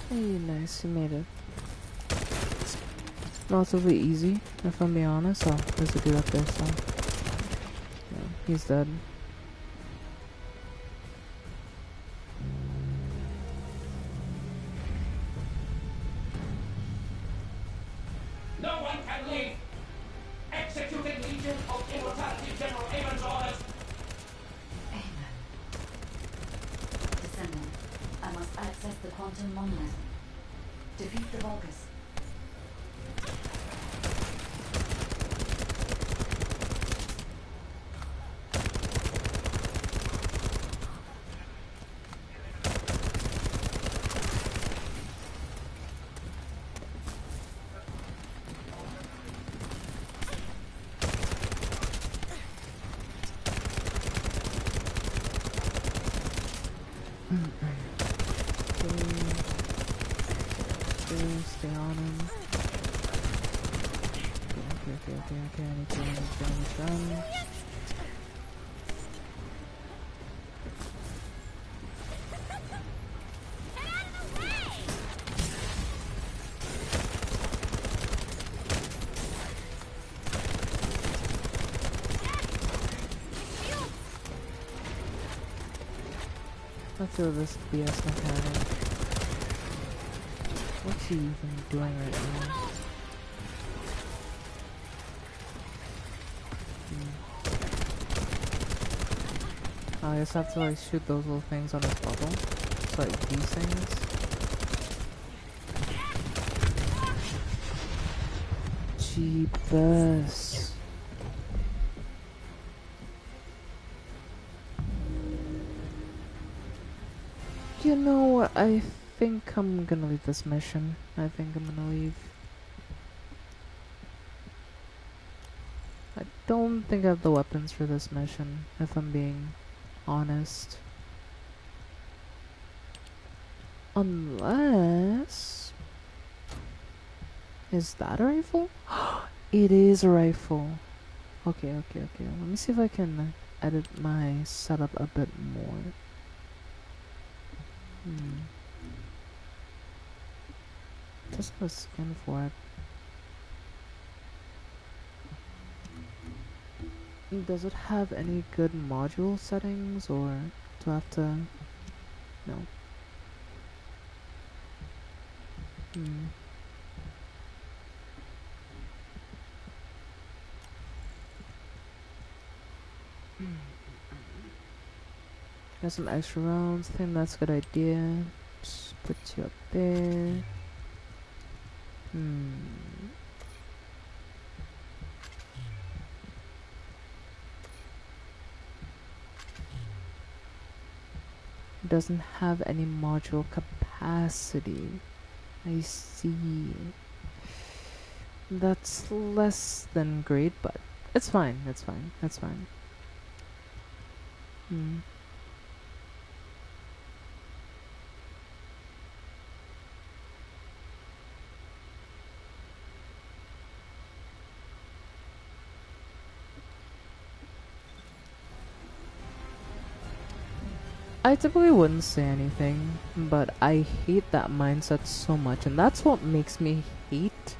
Hey, nice, you made it. Relatively easy, if I'm being honest. Oh, there's a dude up there, so... Yeah, he's dead. No one can leave! Executing Legion of Immortality General Amon's orders! Amen. Descendant, I must access the quantum monolith. Defeat the Vulgus. Stay on him. Okay, I need to run. Let's do this BS mechanic. What's he even doing right now? I just have to like shoot those little things on his bubble. It's like these things. Jeepers. You know what? I think I'm gonna leave this mission. I think I'm gonna leave. I don't think I have the weapons for this mission, if I'm being honest. Unless... Is that a rifle? It is a rifle. Okay. Let me see if I can edit my setup a bit more. Just have a skin for it. Does it have any good module settings, or do I have to... No. Got some extra rounds. I think that's a good idea. Just put you up there. Doesn't have any module capacity. I see. That's less than great, but it's fine. It's fine. That's fine. I typically wouldn't say anything, but I hate that mindset so much, and that's what makes me hate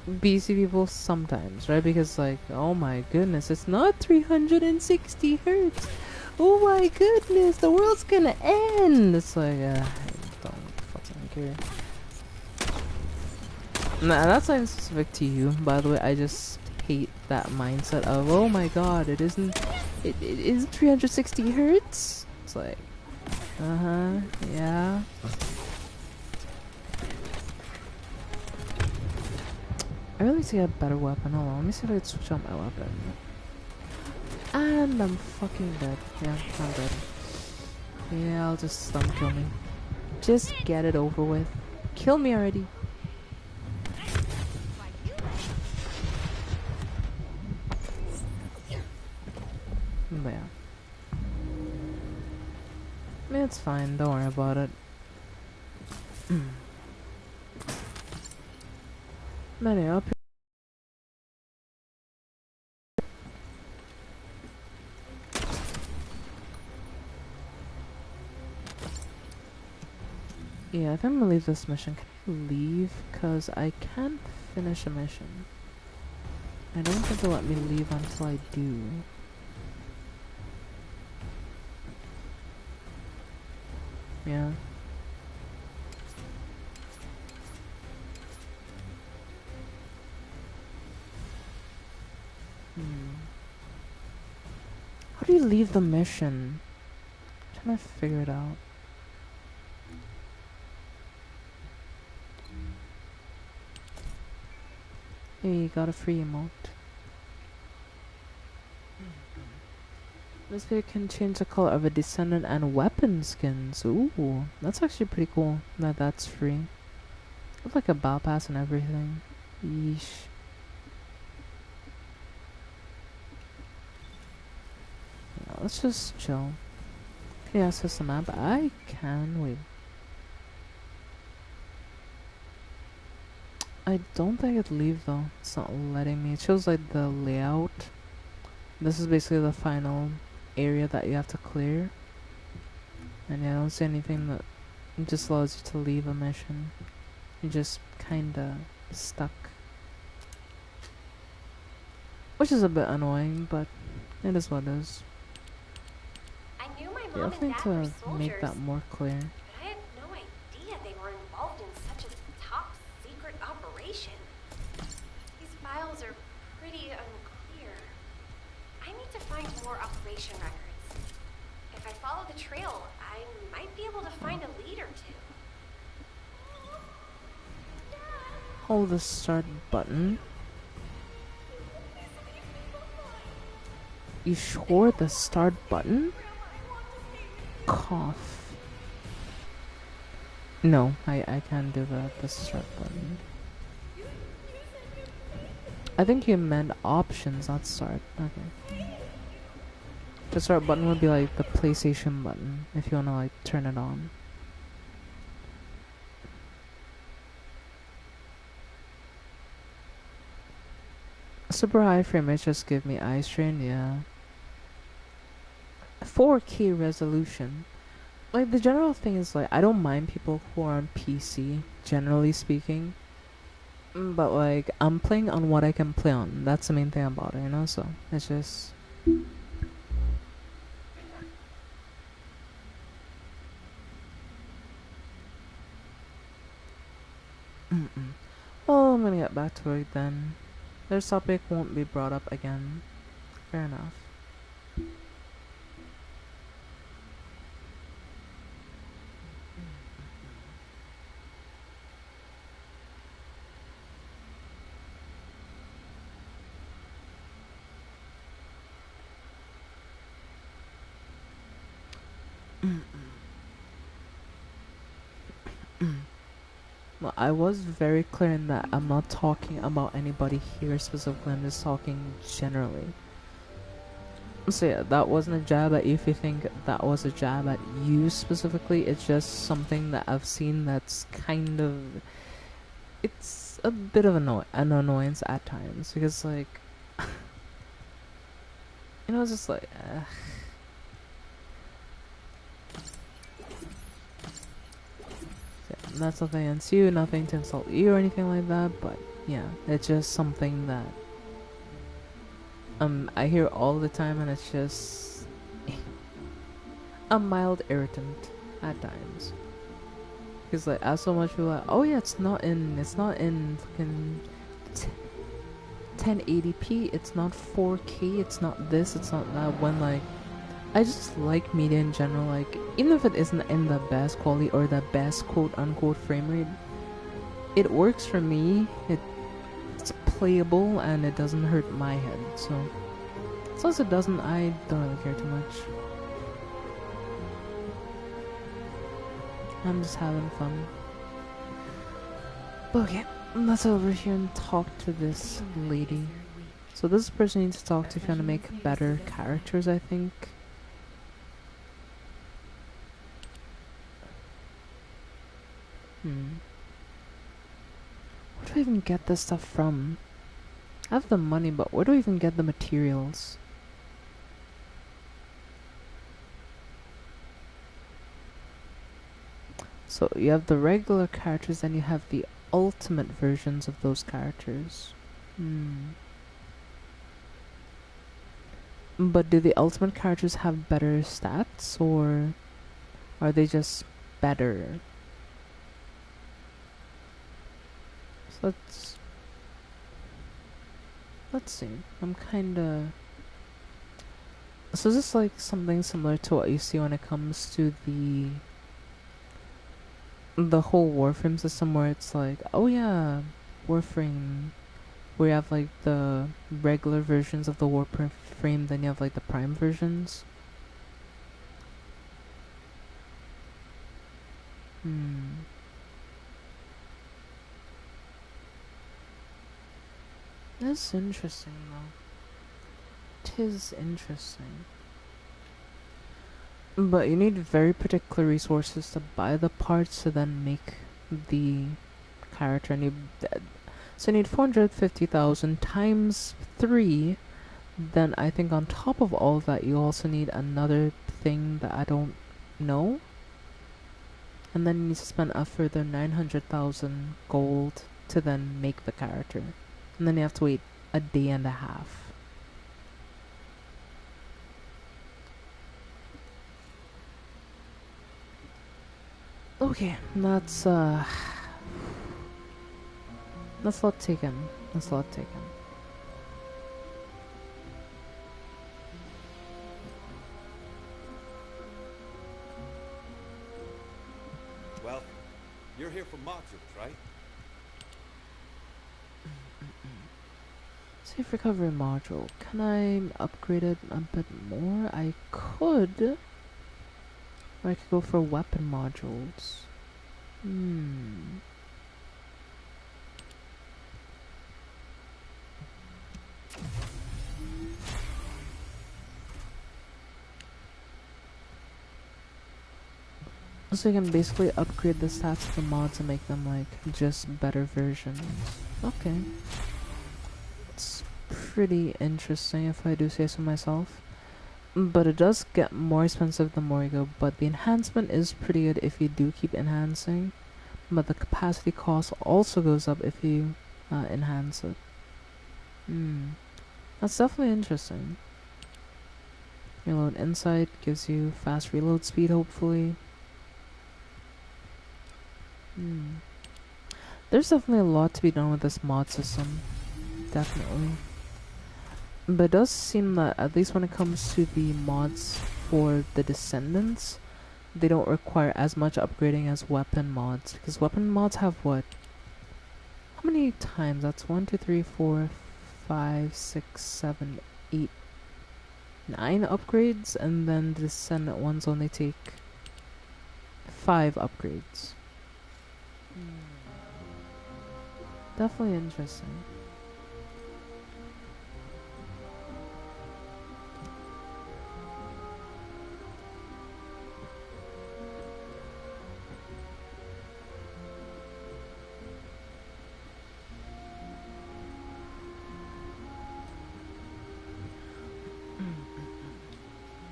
BC people sometimes, right? Because like, oh my goodness, it's not 360 hertz. Oh my goodness, the world's gonna end. It's like, I don't fucking care. Nah, that's not specific to you, by the way. I just hate that mindset of, oh my god, it isn't 360 hertz. It's like, yeah. I really need to get a better weapon. Hold on, let me see if I can switch out my weapon. And I'm fucking dead. Yeah, I'm dead. Yeah, I'll just stun kill me. Just get it over with. Kill me already. But yeah. It's fine, don't worry about it. Many up here. Yeah, I think I'm gonna leave this mission. Can I leave? Cause I can't finish a mission. I don't think they'll let me leave until I do. Yeah. How do you leave the mission? I'm trying to figure it out. Hey, you got a free emote. This video can change the color of a descendant and weapon skins. Ooh, that's actually pretty cool. That's free. Looks like a battle pass and everything. Yeesh. Yeah, let's just chill. Can you access the map? I can. Wait. I don't think I'd leave though. It's not letting me. It shows like the layout. This is basically the final area that you have to clear. And yeah, I don't see anything that just allows you to leave a mission. You're just kinda stuck. Which is a bit annoying, but it is what it is. I knew my Yeah, mom I and think dad were to make soldiers, that more clear. but I had no idea they were involved in such a top secret operation. These files are pretty unclear. I need to find more operation records. If I follow the trail, I might be able to find a lead or two. Hold the start button. You sure the start button? Cough. No, I can't do the start button. I think you meant options, not start. Okay. The start button would be like the PlayStation button if you wanna like turn it on. Super high frame rates just give me eye strain, yeah. 4K resolution. Like the general thing is like I don't mind people who are on PC, generally speaking. But like I'm playing on what I can play on. That's the main thing about it, you know? So it's just well, I'm gonna get back to it then. This topic won't be brought up again. Fair enough. Well, I was very clear in that I'm not talking about anybody here specifically, I'm just talking generally. So yeah, that wasn't a jab at you if you think that was a jab at you specifically. It's just something that I've seen that's kind of... It's a bit of an annoyance at times, because like... you know, it's just like... That's nothing against you, nothing to insult you or anything like that, but yeah, it's just something that I hear all the time, and it's just a mild irritant at times. Because like, as so much people are like, oh yeah, it's not in fucking 1080p, it's not 4K, it's not this, it's not that, when like, I just like media in general, like, even if it isn't in the best quality or the best quote-unquote frame rate, it works for me, it's playable, and it doesn't hurt my head, so as long as it doesn't, I don't really care too much. I'm just having fun. But okay, let's go over here and talk to this lady. So this person needs to talk to if you want to make better characters, I think. Where do I even get this stuff from? I have the money, but where do I even get the materials? So you have the regular characters, and you have the ultimate versions of those characters. But do the ultimate characters have better stats, or are they just better? So let's see. I'm kinda... So is this like something similar to what you see when it comes to the whole Warframe system, where it's like, oh yeah, Warframe, where you have like the regular versions of the Warframe, then you have like the Prime versions? That's interesting though. 'Tis interesting. But you need very particular resources to buy the parts to then make the character, and so you need 450,000 times 3. Then I think on top of all that, you also need another thing that I don't know. And then you need to spend a further 900,000 gold to then make the character. And then you have to wait a day and a half. Okay, that's a lot taken. That's a lot taken. Well, you're here for modules, right? Safe recovery module. Can I upgrade it a bit more? I could. Or I could go for weapon modules. So you can basically upgrade the stats of the mods and make them like just better versions. Okay. It's pretty interesting if I do say so myself. But it does get more expensive the more you go, but the enhancement is pretty good if you do keep enhancing. But the capacity cost also goes up if you enhance it. That's definitely interesting. Reload Insight gives you fast reload speed, hopefully. There's definitely a lot to be done with this mod system. Definitely. But it does seem that, at least when it comes to the mods for the Descendants, they don't require as much upgrading as weapon mods. Because weapon mods have what? How many times? That's 1, 2, 3, 4, 5, 6, 7, 8, 9 upgrades, and then the Descendant ones only take 5 upgrades. Definitely interesting.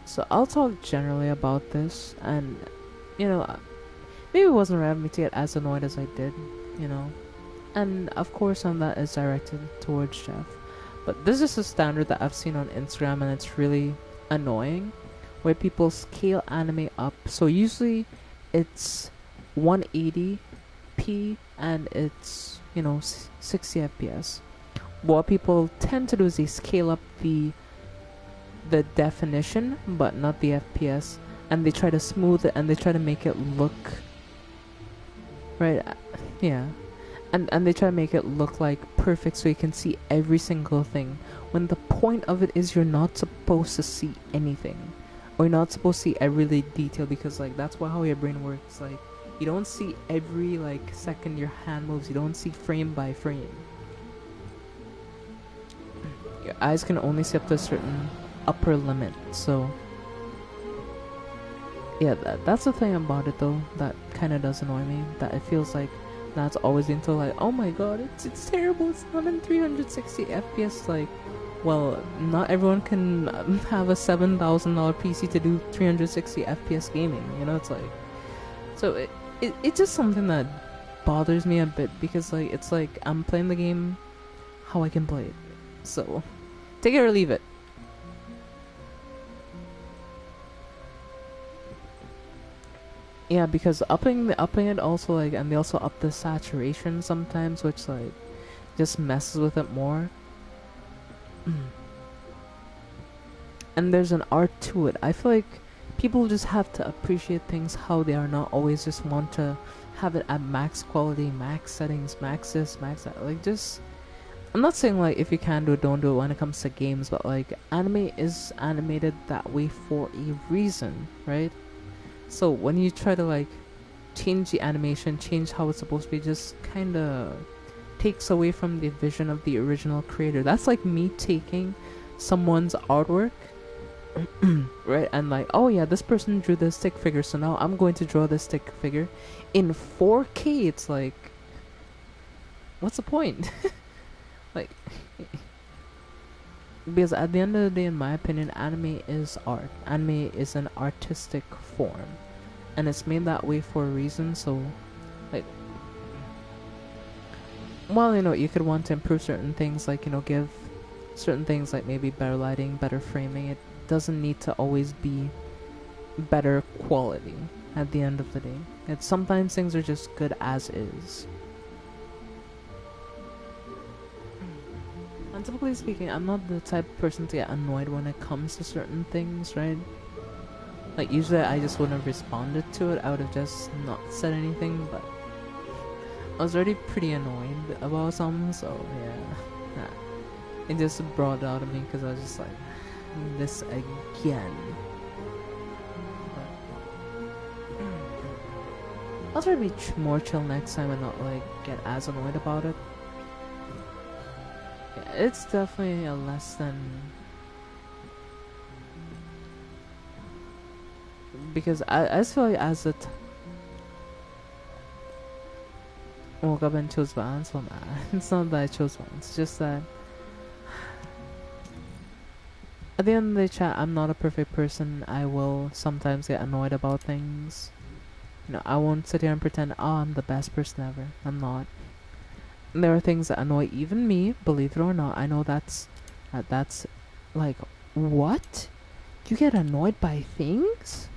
So I'll talk generally about this, and you know, maybe it wasn't right of me to get as annoyed as I did, you know. And of course some of that is directed towards Jeff. But this is a standard that I've seen on Instagram, and it's really annoying, where people scale anime up. So usually it's 180p and it's, you know, 60 FPS. What people tend to do is they scale up the definition but not the FPS, and they try to smooth it and they try to make it look right. Yeah. And they try to make it look like perfect so you can see every single thing, when the point of it is you're not supposed to see anything, or you're not supposed to see every detail, because like that's how your brain works. Like you don't see every like second your hand moves, you don't see frame by frame. Your eyes can only see up to a certain upper limit. So yeah, that's the thing about it though that kind of does annoy me, that it feels like that's always until like, oh my god, it's terrible, it's not in 360 FPS. Like, well, not everyone can have a $7,000 PC to do 360 FPS gaming, you know. It's like, so it's just something that bothers me a bit because like it's like I'm playing the game how I can play it. So take it or leave it. Yeah, because upping it also like, and they also up the saturation sometimes, which like just messes with it more. And there's an art to it. I feel like people just have to appreciate things how they are, not always just want to have it at max quality, max settings, max this, max that. Like just, I'm not saying like if you can do it, don't do it when it comes to games, but like anime is animated that way for a reason, right? So when you try to like change the animation, change how it's supposed to be, just kind of takes away from the vision of the original creator. That's like me taking someone's artwork, right? And like, oh yeah, this person drew this stick figure, so now I'm going to draw this stick figure in 4K. It's like, what's the point? Like, because at the end of the day, in my opinion, anime is art. Anime is an artistic form, and it's made that way for a reason. So like, while you know you could want to improve certain things, like, you know, give certain things like maybe better lighting, better framing, it doesn't need to always be better quality at the end of the day. It's sometimes things are just good as is. And typically speaking, I'm not the type of person to get annoyed when it comes to certain things, right? Like usually I just wouldn't have responded to it, I would have just not said anything, but I was already pretty annoyed about something, so yeah. It just brought it out of me because I was just like, this again. I'll try to be more chill next time and not like get as annoyed about it. Yeah, it's definitely a less than, because I just feel like as it woke up and chose violence, well, nah, it's not that I chose violence, it's just that at the end of the chat, I'm not a perfect person. I will sometimes get annoyed about things. You know, I won't sit here and pretend, oh, I'm the best person ever. I'm not. And there are things that annoy even me, believe it or not. I know that's like, what? You get annoyed by things?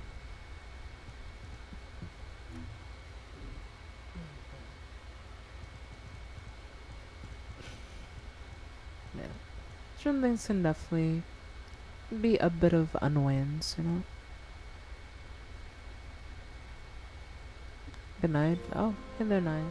Yeah. Certain things can definitely be a bit of annoyance, you know? Good night. Oh, good night.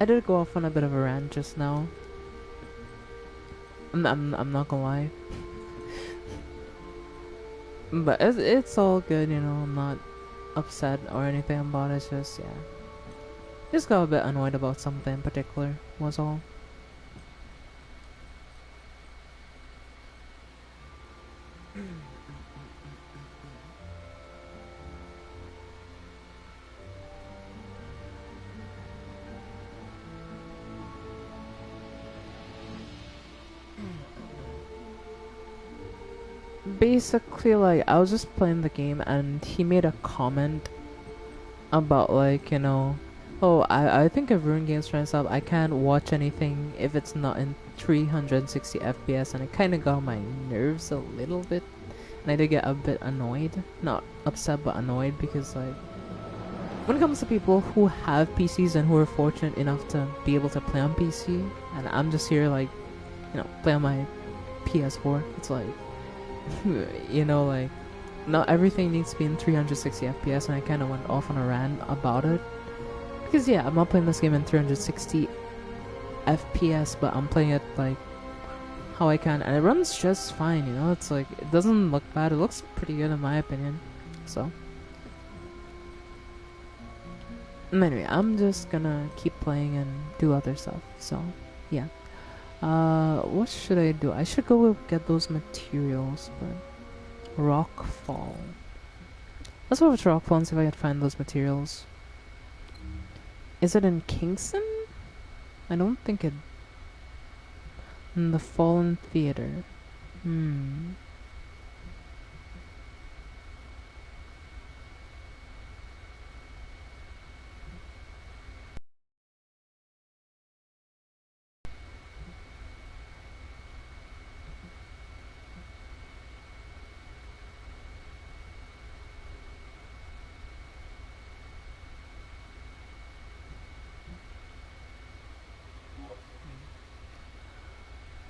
I did go off on a bit of a rant just now. I'm not gonna lie. But it's all good, you know, I'm not upset or anything about it, it's just, yeah. Just got a bit annoyed about something in particular, was all. Basically, like, I was just playing the game and he made a comment about, like, you know, oh, I think I've ruined games for myself. I can't watch anything if it's not in 360 FPS, and it kind of got on my nerves a little bit. And I did get a bit annoyed. Not upset, but annoyed, because, like, when it comes to people who have PCs and who are fortunate enough to be able to play on PC, and I'm just here, like, you know, play on my PS4, it's like, you know, like, not everything needs to be in 360 FPS, and I kind of went off on a rant about it. Because, yeah, I'm not playing this game in 360 FPS, but I'm playing it, like, how I can, and it runs just fine, you know? It's like, it doesn't look bad, it looks pretty good in my opinion, so. Anyway, I'm just gonna keep playing and do other stuff, so, yeah. What should I do? I should go get those materials, but Rockfall. Let's go over to Rockfall and see if I can find those materials. Is it in Kingston? I don't think it. In the Fallen Theater.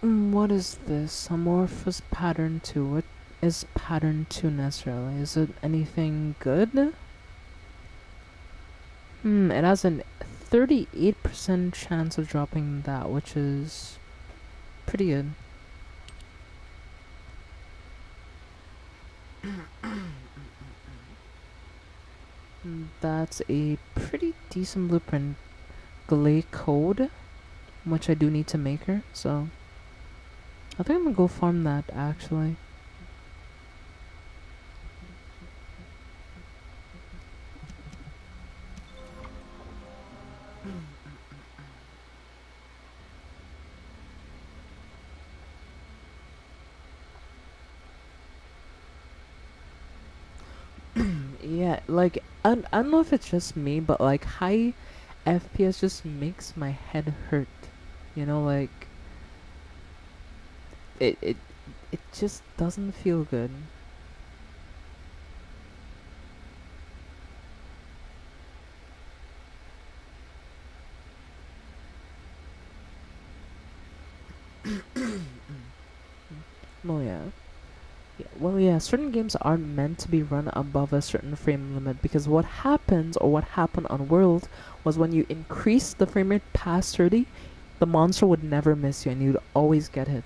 What is this? Amorphous pattern 2. What is pattern 2 necessarily? Is it anything good? It has a 38% chance of dropping that, which is pretty good. That's a pretty decent blueprint. Glay code, which I do need to make her, so I think I'm gonna go farm that actually. Yeah, like I don't know if it's just me, but like high FPS just makes my head hurt. You know, like it just doesn't feel good. Oh yeah. Well, yeah, certain games aren't meant to be run above a certain frame limit because what happens or what happened on World was when you increase the frame rate past 30, the monster would never miss you and you'd always get hit.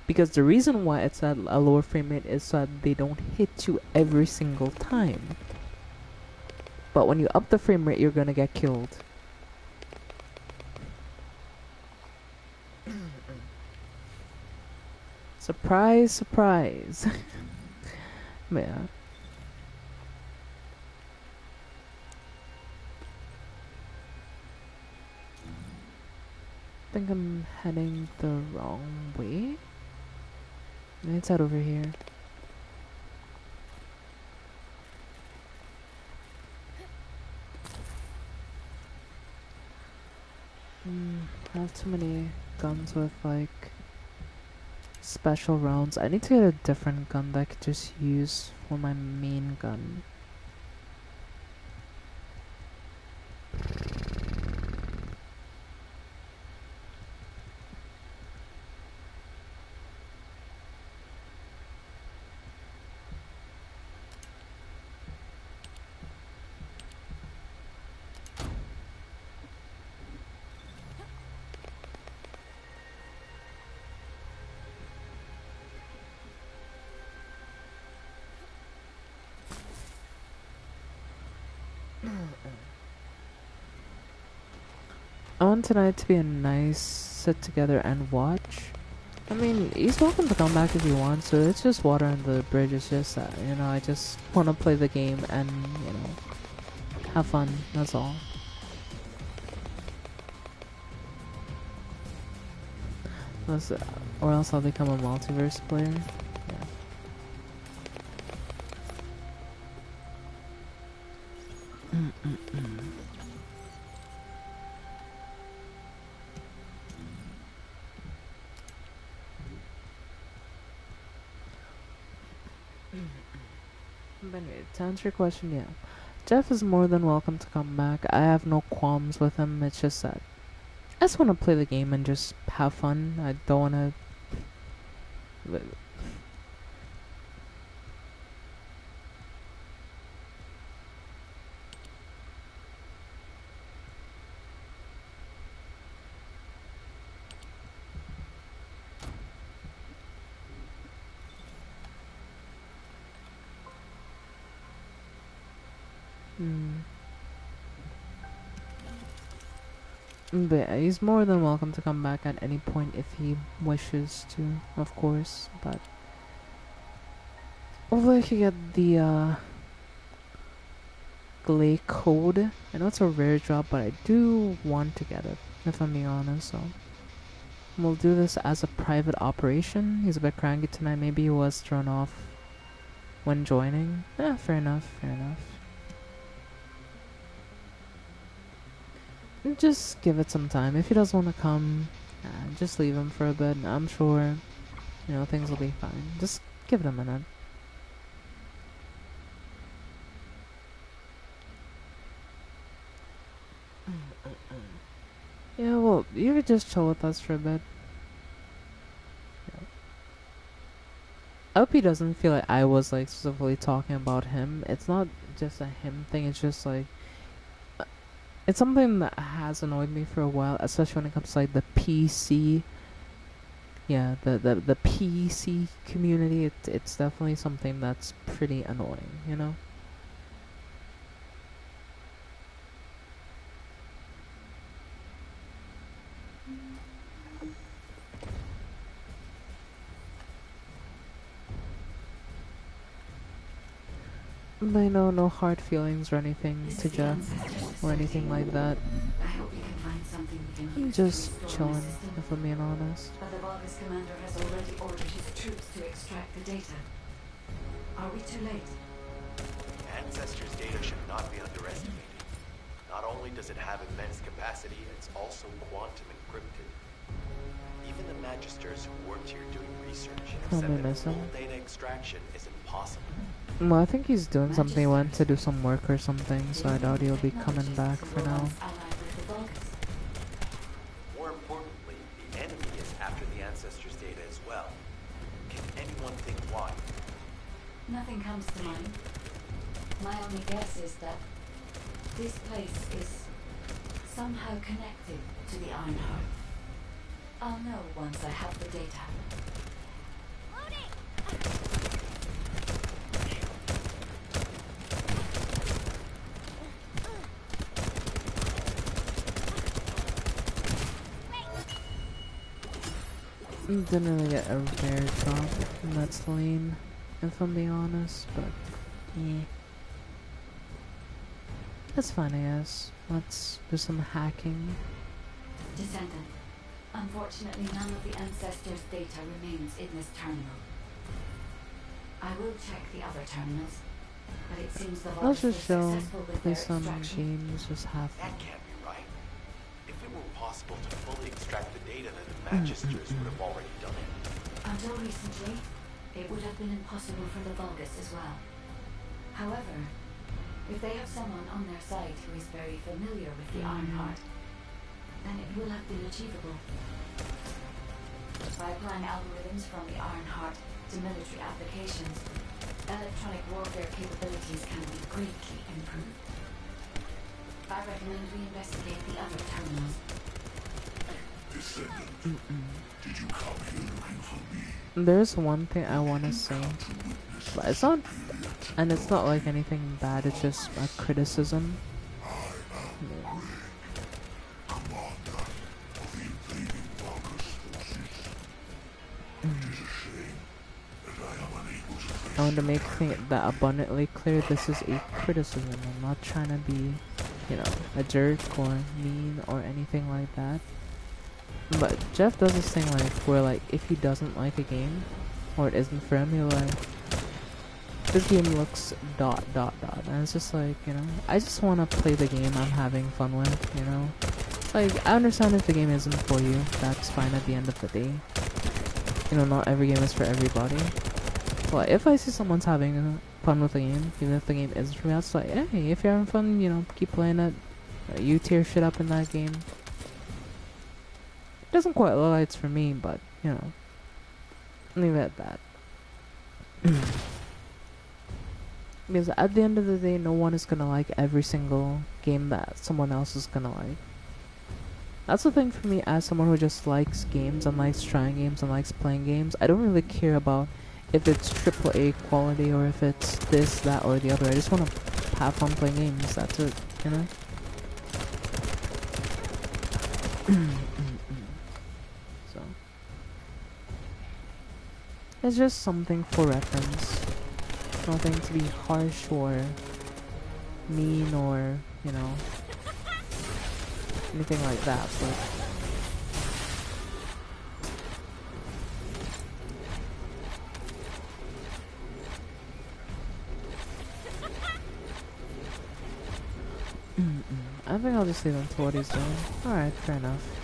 Because the reason why it's at a lower frame rate is so that they don't hit you every single time. But when you up the frame rate, you're gonna get killed. Surprise, surprise. Yeah. I think I'm heading the wrong way. Let's head over here. I have too many guns with like special rounds. I need to get a different gun that I could just use for my main gun. I want tonight to be a nice sit together and watch. I mean, he's welcome to come back if he wants to. It's just water on the bridge. It's just that, you know, I just want to play the game and, you know, have fun. That's all. Or else I'll become a multiverse player. Yeah. But anyway, to answer your question, yeah. Jeff is more than welcome to come back. I have no qualms with him. It's just that I just want to play the game and just have fun. I don't want to. But yeah, he's more than welcome to come back at any point if he wishes to, of course. But hopefully I can get the Glay code. I know it's a rare drop, but I do want to get it, if I'm being honest. So we'll do this as a private operation. He's a bit cranky tonight. Maybe he was thrown off when joining. Yeah, fair enough, fair enough. Just give it some time. If he doesn't want to come, just leave him for a bit. I'm sure, you know, things will be fine. Just give it a minute. Yeah, well, you could just chill with us for a bit. Yeah. I hope he doesn't feel like I was, like, specifically talking about him. It's not just a him thing, it's just, like, it's something that has annoyed me for a while, especially when it comes to, like, the PC. Yeah, the PC community. It's definitely something that's pretty annoying, you know? But no hard feelings or anything to Jeff or anything like that. I hope you can find something we can I'm use just to restore the chilling, system. if I'm being honest. But the Vargas commander has already ordered his troops to extract the data. Are we too late? Ancestors' data should not be underestimated. Not only does it have immense capacity, it's also quantum encrypted. Even the Magisters who worked here doing research have said that full data extraction is impossible. Well, I think he's doing something. He went to do some work or something, so I doubt he'll be coming back for now. More importantly, the enemy is after the Ancestors' data as well. Can anyone think why? Nothing comes to mind. My only guess is that this place is somehow connected to the Ironheart. I'll know once I have the data. Didn't really get a rare drop, and that's lame, if I'm being honest, but yeah. That's fine, I guess. Let's do some hacking. Descendant, unfortunately none of the Ancestors' data remains in this terminal. I will check the other terminals, but it seems the I'll Vargas were just show, successful with play their some extraction. games, just have That can't be right. If it were possible to fully extract the data, then the Magisters would have already done it. Until recently, it would have been impossible for the Vulgus as well. However, if they have someone on their side who is very familiar with the Ironheart, then it will have been achievable. By applying algorithms from the Ironheart to military applications, electronic warfare capabilities can be greatly improved. I recommend we investigate the other terminals. Descendant, did you come here looking for me? There's one thing I want to say, but it's not, and it's not like anything bad, it's just a criticism. Commander of the invading Vargas forces. It is a shame that I am unable to face I want to make that abundantly clear. This is a criticism. I'm not trying to be, you know, a jerk or mean or anything like that. But Jeff does this thing like where like if he doesn't like a game or it isn't for him, he'll like this game looks ... and it's just like, you know, I just want to play the game I'm having fun with, you know. Like I understand if the game isn't for you, that's fine at the end of the day. You know, not every game is for everybody. But if I see someone's having fun with the game, even if the game isn't for me, it's like, hey, if you're having fun, you know, keep playing it. You tear shit up in that game. It doesn't quite look like it's for me, but, you know, leave it at that. Because at the end of the day, no one is gonna like every single game that someone else is gonna like. That's the thing for me as someone who just likes games and likes trying games and likes playing games. I don't really care about if it's AAA quality or if it's this, that, or the other. I just want to have fun playing games. That's it, you know? So it's just something for reference. Nothing to be harsh or mean or, you know, anything like that, but I think I'll just leave him to what he's doing. Alright, fair enough.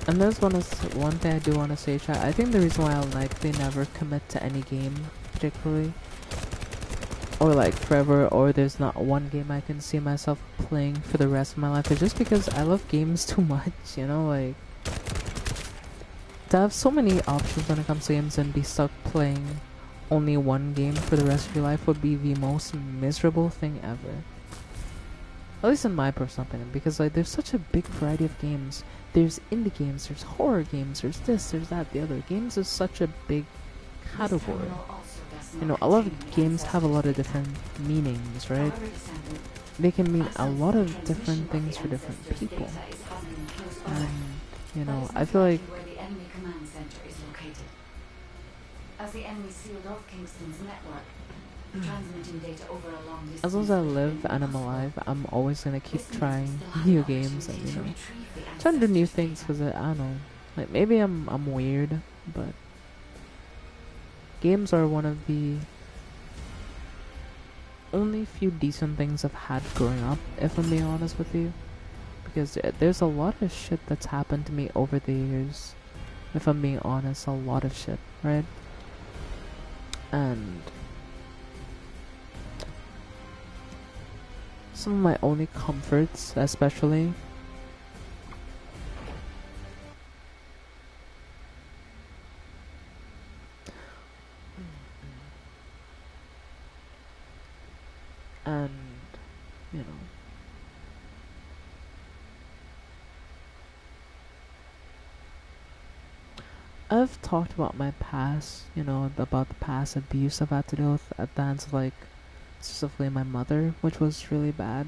And there's one thing I do want to say, chat. I think the reason why I'll likely never commit to any game, particularly, or like forever, or there's not one game I can see myself playing for the rest of my life, is just because I love games too much, you know, like, to have so many options when it comes to games and be stuck playing only one game for the rest of your life would be the most miserable thing ever. At least in my personal opinion, because like there's such a big variety of games. There's indie games, there's horror games, there's this, there's that, the other. Games is such a big category. You know, a lot of games have a lot of different meanings, right? They can mean a lot of different things for different people. And, you know, I feel like as the enemy sealed off Kingston's network, transmitting data over a long distance. as long as I live and I'm alive, I'm always gonna keep trying new games and, you know, trying to do new things, because I don't know, like maybe I'm weird, but games are one of the only few decent things I've had growing up, if I'm being honest with you, because there's a lot of shit that's happened to me over the years, if I'm being honest, a lot of shit, right? And some of my only comforts, especially, and, you know, I've talked about my past, you know, about the past abuse I've had to deal with at the hands of, like, specifically my mother, which was really bad.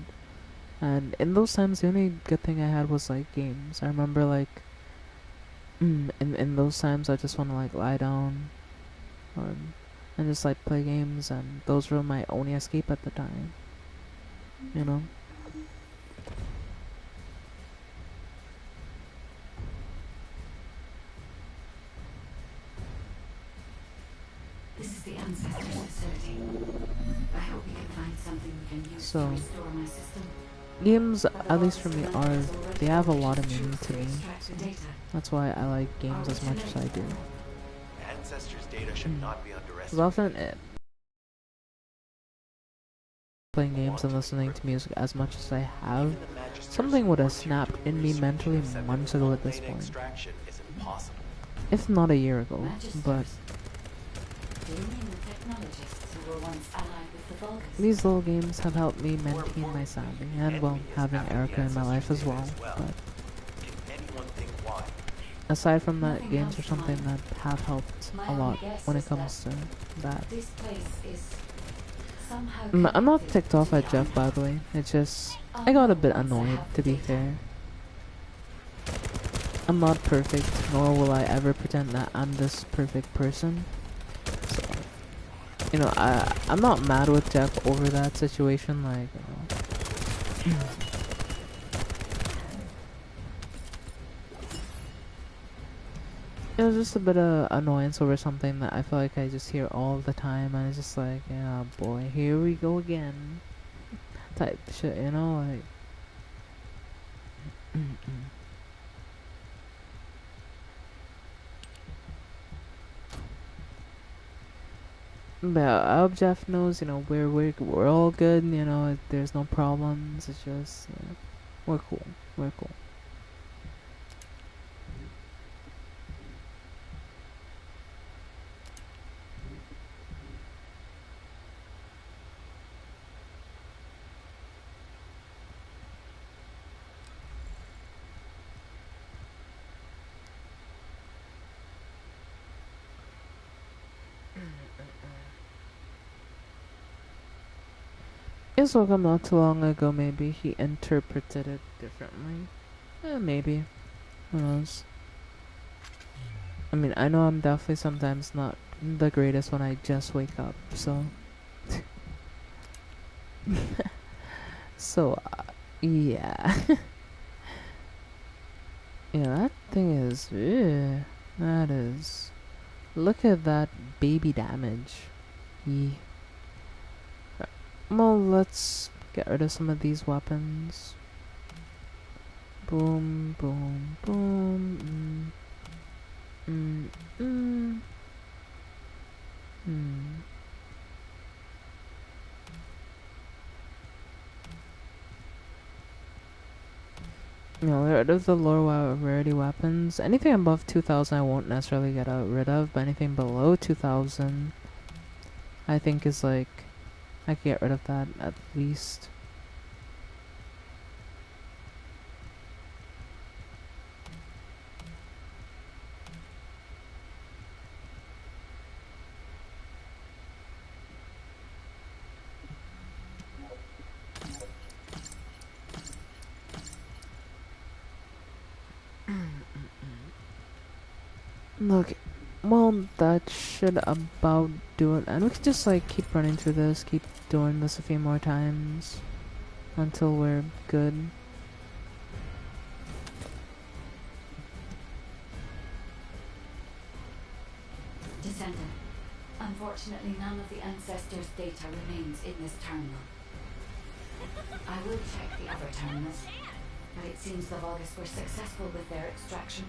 And in those times, the only good thing I had was, like, games. I remember, like, in those times, I just want to, like, lie down and just, like, play games, and those were my only escape at the time, you know? This is the Ancestors facility. I hope we can find something we can use So, to restore my system. games, at least for me, they have a lot of meaning to me. So that's why I like games as much as I do. Ancestors' data should not be Because underestimated. often, playing games and listening to music as much as I have, something would have snapped in me mentally months ago at this point. Extraction is impossible. If not a year ago, but these little games have helped me maintain my sanity, and well, having Erica in my life as well, but aside from that, games are something that have helped a lot when it comes to that. I'm not ticked off at Jeff, by the way, it's just, I got a bit annoyed, to be fair. I'm not perfect, nor will I ever pretend that I'm this perfect person. So, you know, I'm not mad with Jeff over that situation, like, you know. It was just a bit of annoyance over something that I feel like I just hear all the time, and it's just like, yeah, boy, here we go again, type shit, you know, like. But I hope Jeff knows, you know, we're all good. You know, there's no problems. It's just, you know, we're cool. We're cool. Just woke up not too long ago. Maybe he interpreted it differently. Maybe. Who knows? I mean, I know I'm definitely sometimes not the greatest when I just wake up. So, so yeah, yeah. That thing is, that is. Look at that baby damage. Yeah. Well, let's get rid of some of these weapons. Boom, boom, boom. Hmm. You know, get rid of the lower rarity weapons. Anything above 2000 I won't necessarily get rid of, but anything below 2000 I think is like, I can get rid of that at least. Look, well, that should about do it. And we can just like keep running through this, keep doing this a few more times until we're good. Descendant, unfortunately none of the ancestors' data remains in this terminal. I will check the other terminals, but it seems the Vulgus were successful with their extraction.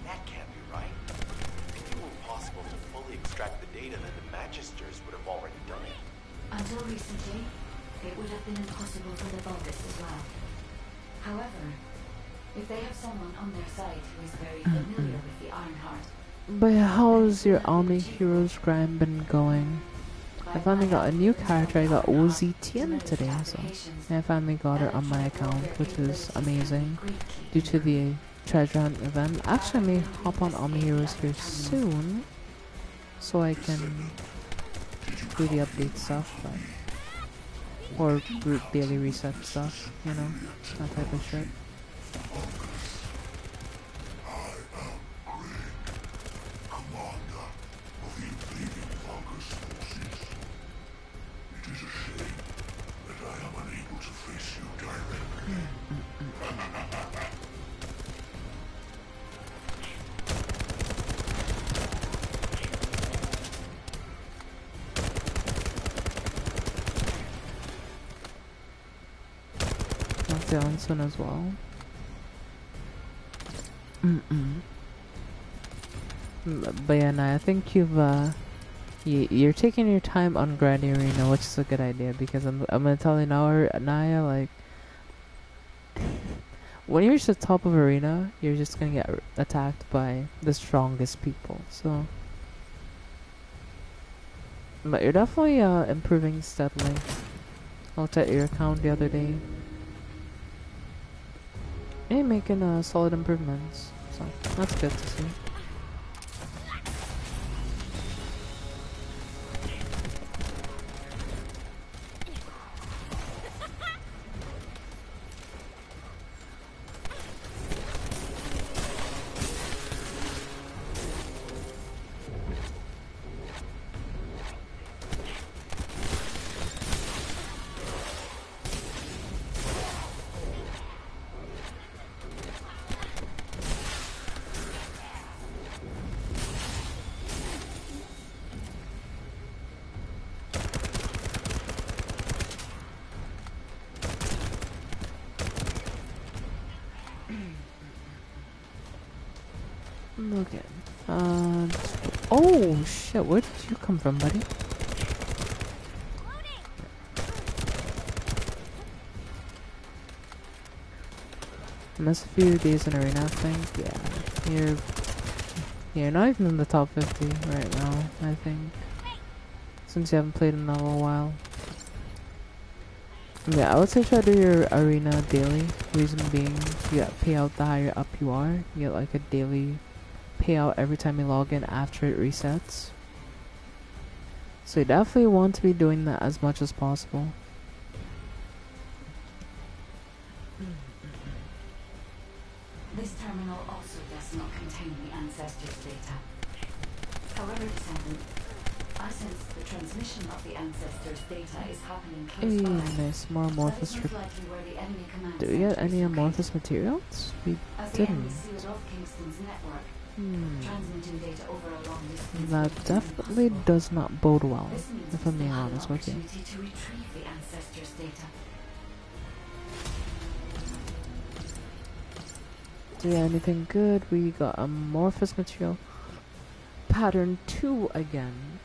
That can't be right. If it were possible to fully extract the data, then the Magisters would have already done it. Until recently, it would have been impossible for the Vulgus as well. However, if they have someone on their side who is very familiar with the Ironheart... But how's your Omni Heroes grind been going? I finally got a new character. I got OZTN today, so I finally got her on my account, which is amazing due to the treasure hunt event. Actually, I may hop on Omni Heroes here soon, so I can do the update stuff, or group daily reset stuff, you know, that type of shit. Down soon as well. But yeah, Naya, I think you're taking your time on Grand Arena, which is a good idea, because I'm gonna tell you now, Naya, like when you're at the top of Arena, you're just gonna get attacked by the strongest people. So, but you're definitely improving steadily. I looked at your account the other day. You're making solid improvements, so that's good to see. Okay. Oh shit, where did you come from, buddy? Miss a few days in arena, I think. Yeah, you're not even in the top 50 right now, I think. Since you haven't played in a little while. Yeah, I would say try to do your arena daily. Reason being, you get payout the higher up you are. You get like a daily payout every time you log in after it resets. So you definitely want to be doing that as much as possible. This terminal also does not contain the ancestors' data. However, Descendant, I sense the transmission of the ancestors' data is happening close by. Nice, more amorphous. That is most likely where the enemy command Do we get center is any located. amorphous materials? We As the didn't. enemy sealed off Kingston's network, transmitting data over a long distance That would be definitely impossible. does not bode well, This means if we I'm being still have honest an with you. opportunity to retrieve the ancestors' data. Do we get anything good? We got amorphous material. Pattern 2 again.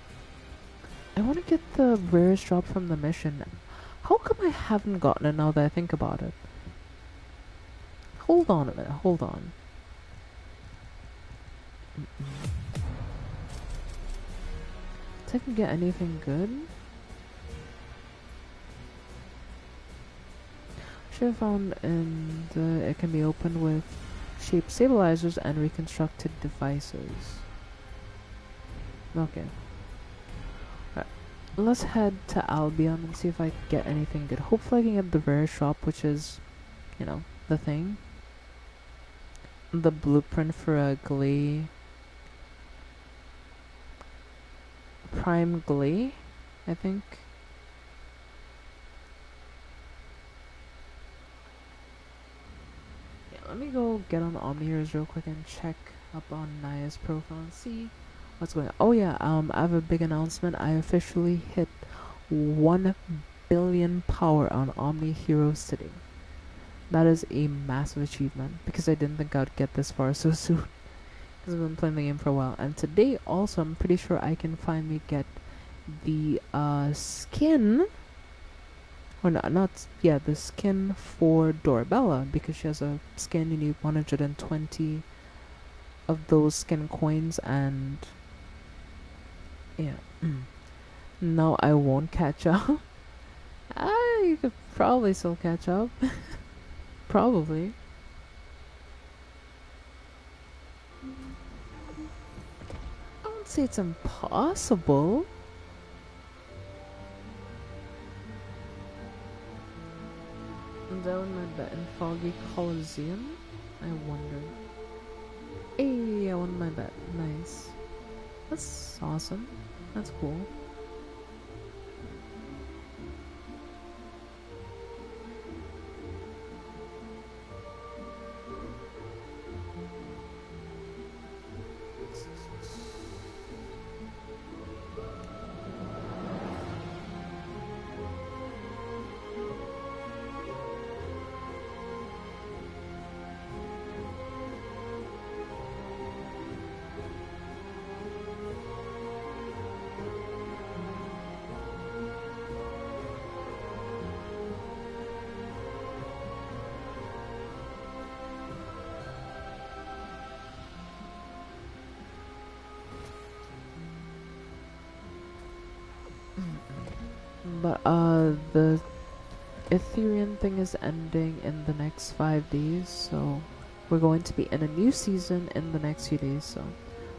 I want to get the rarest drop from the mission. How come I haven't gotten it now that I think about it? Hold on a minute, hold on. Did I can get anything good? Should have found in the it can be opened with shape stabilizers and reconstructed devices. Okay. Alright. Let's head to Albion and see if I can get anything good. Hopefully I can get the rare shop, which is, you know, the thing. The blueprint for a Glee. Prime Glee, I think. Yeah, let me go get on Omni Heroes real quick and check up on Naya's profile and see what's going on. Oh yeah, I have a big announcement. I officially hit 1 billion power on Omni Heroes today. That is a massive achievement because I didn't think I'd get this far so soon. Because I've been playing the game for a while. And today also, I'm pretty sure I can finally get the skin. Or the skin for Dorabella. Because she has a skin, you need 120 of those skin coins. And yeah. No, I won't catch up. You could probably still catch up. Probably. I won't say it's impossible. Down my bet in Foggy Coliseum? I wonder. Hey, I won my bet. Nice. That's awesome. That's cool. But the Ethereum thing is ending in the next 5 days, so we're going to be in a new season in the next few days. So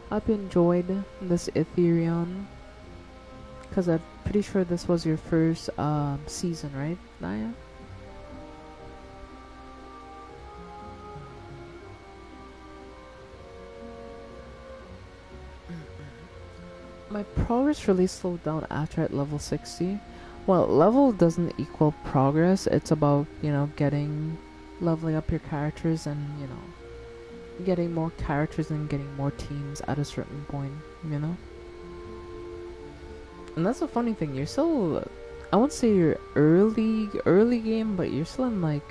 I hope you enjoyed this Ethereum, because I'm pretty sure this was your first season, right, Naya? My progress really slowed down after at level 60. Well, level doesn't equal progress. It's about, leveling up your characters and, getting more characters and getting more teams at a certain point, And that's the funny thing. You're still, I won't say you're early game, but you're still in,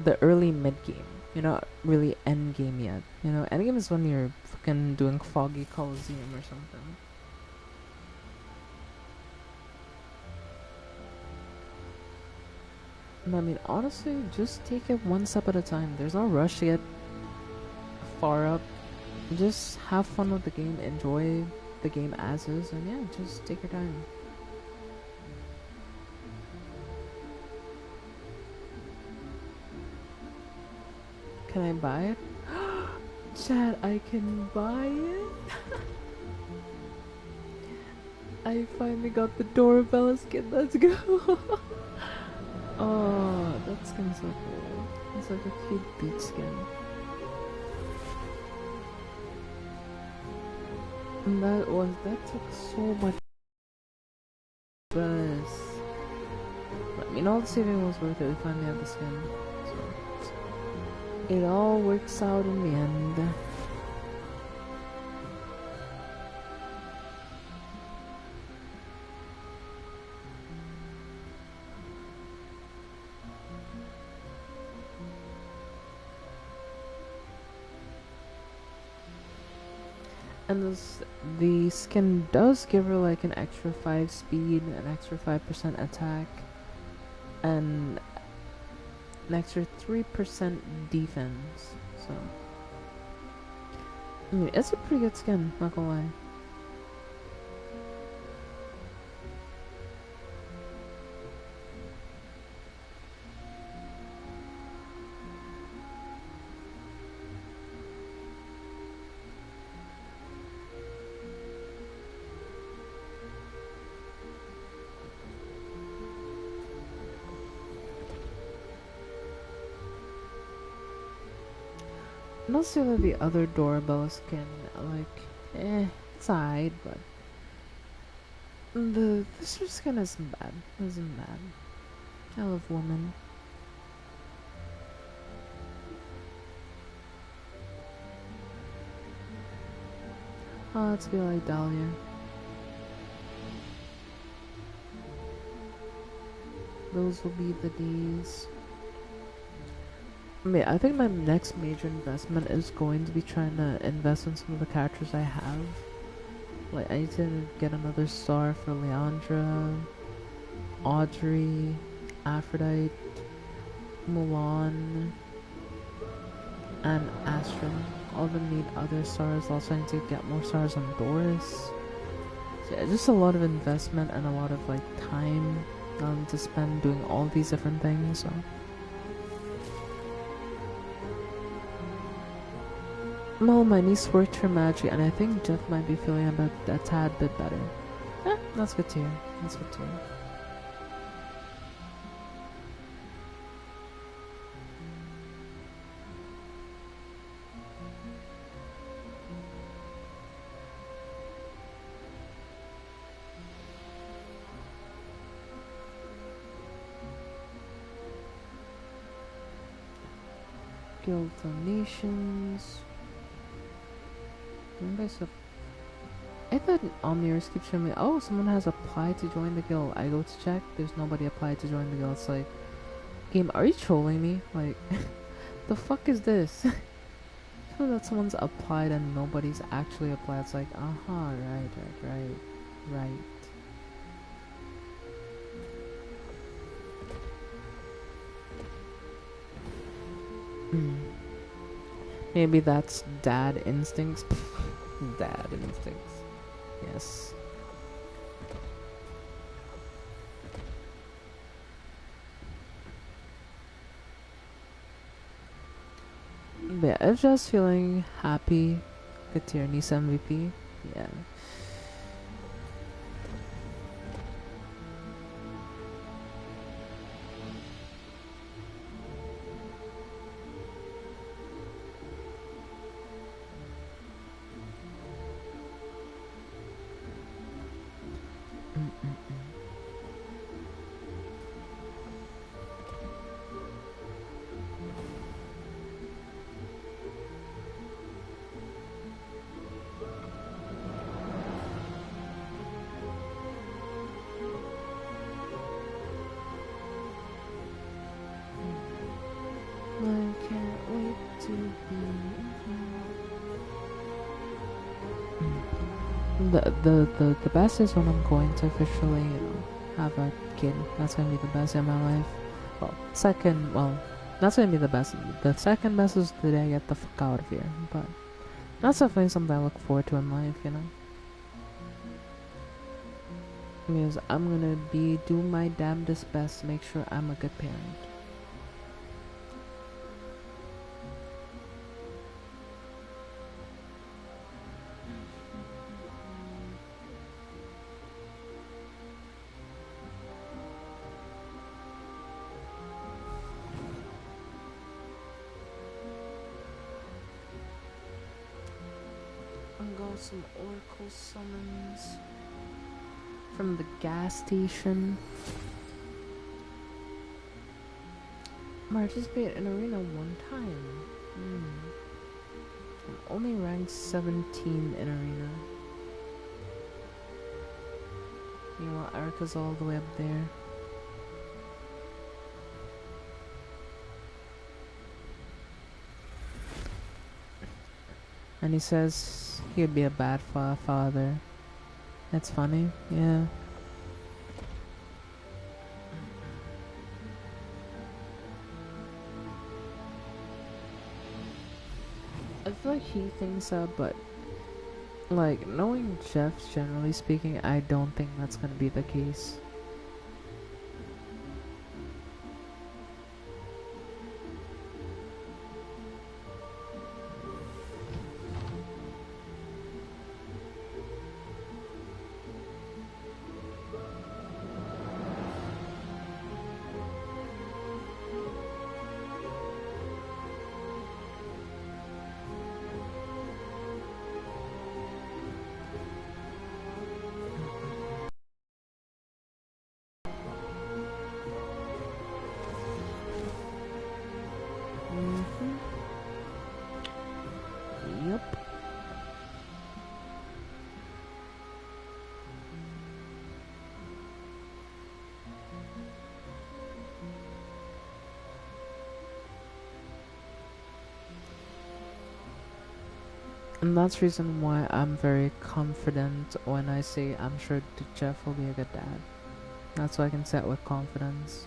the early mid game. You're not really end game yet. End game is when you're fucking doing Foggy Coliseum or something. I mean, honestly, just take it one step at a time. There's no rush to get far up. Just have fun with the game, enjoy the game as is, and yeah, just take your time. Can I buy it? Chad, I can buy it? I finally got the doorbell skin, let's go! Oh, that skin's so cool. It's like a cute beach skin. And that took so much stress. But I mean, all the saving was worth it. We finally have the skin. So, it all works out in the end. And the skin does give her like an extra 5 speed, an extra 5% attack, and an extra 3% defense. So, I mean, it's a pretty good skin, not gonna lie. Not sure that the other doorbell skin, like, it's alright, but this skin isn't bad. Isn't bad. I love women. Oh, let's be like Dahlia. Those will be the days. I think my next major investment is going to be trying to invest in some of the characters I have. Like, I need to get another star for Leandra, Audrey, Aphrodite, Mulan, and Astrid. All of them need other stars. Also, I need to get more stars on Doris. So yeah, just a lot of investment and a lot of like time to spend doing all these different things. So. Well, my niece worked her magic, and I think Jeff might be feeling a tad bit better. That's good to hear. That's good to hear. Guild donations. I thought Omniverse keeps showing me, oh, someone has applied to join the guild. I go to check, there's nobody applied to join the guild. It's like, game, are you trolling me? Like, the fuck is this? I know that someone's applied and nobody's actually applied. It's like, right. Maybe that's dad instincts. Dad instincts. Yes. But yeah, I'm just feeling happy. Good to your niece MVP. Yeah. The best is when I'm going to officially, have a kid. That's gonna be the best in my life. Well, second, well, that's gonna be the best. The second best is the day I get the fuck out of here. But that's definitely something I look forward to in life, you know. Because I'm gonna be do my damnedest best to make sure I'm a good parent. Got some oracle summons from the gas station. Participate in arena one time. I'm only ranked 17 in arena. Meanwhile, Erica's all the way up there. And he says he'd be a bad father. That's funny, yeah. I feel like he thinks that, but like knowing Jeff, generally speaking, I don't think that's gonna be the case. Yep. And that's the reason why I'm very confident when I say I'm sure Jeff will be a good dad. That's why I can say it with confidence.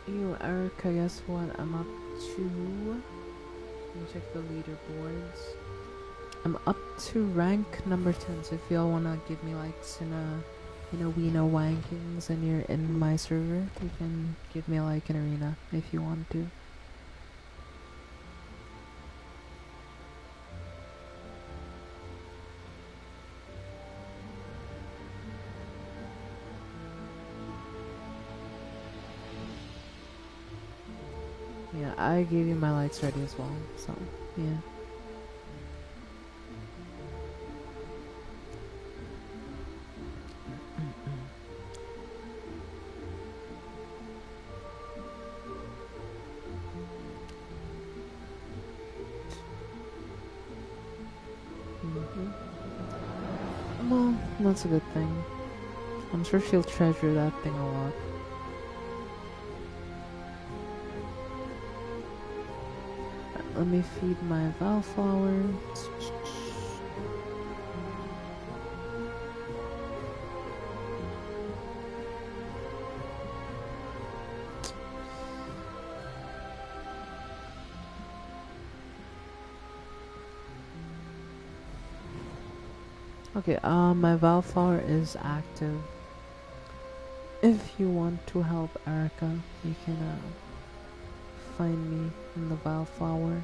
Yo, Erica, guess what? I'm up to... Let me check the leaderboards. I'm up to rank number 10, so if y'all wanna give me likes in we know wankings and you're in my server, you can give me a like in arena if you want to. Yeah, I gave you my likes ready as well, so yeah. Well, that's a good thing. I'm sure she'll treasure that thing a lot. Let me feed my Valflower. Okay, my Valflower is active. If you want to help Erica, you can find me in the Valflower.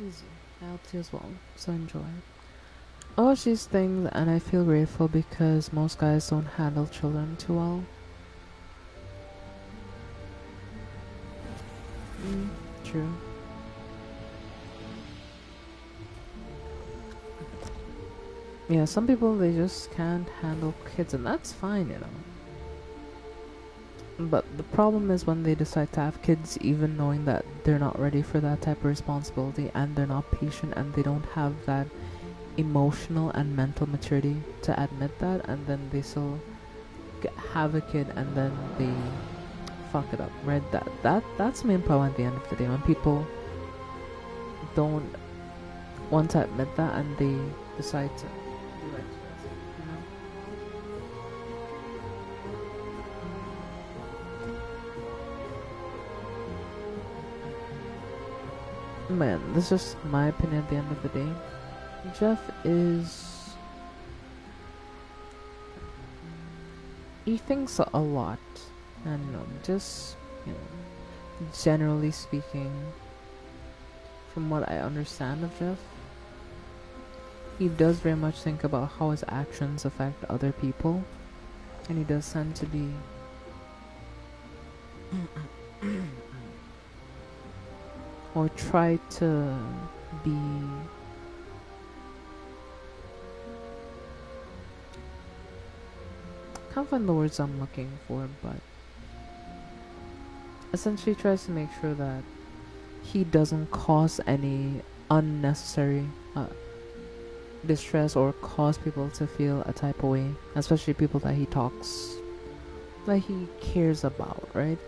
Easy. I helped you as well, so enjoy. All these things, and I feel grateful because most guys don't handle children too well. True. Yeah, some people, they just can't handle kids, and that's fine, you know. But the problem is when they decide to have kids, even knowing that they're not ready for that type of responsibility, and they're not patient, and they don't have that emotional and mental maturity to admit that, and then they still have a kid, and then they fuck it up, right? That's the main problem at the end of the day, when people don't want to admit that, and they decide to do like this, you know? Man, this is just my opinion at the end of the day. Jeff is... he thinks a lot. And, you know, just, you know, generally speaking, from what I understand of Jeff, he does very much think about how his actions affect other people. And he does tend to be... or try to be... can't find the words I'm looking for, but essentially tries to make sure that he doesn't cause any unnecessary distress or cause people to feel a type of way, especially people that he talks, that he cares about, right?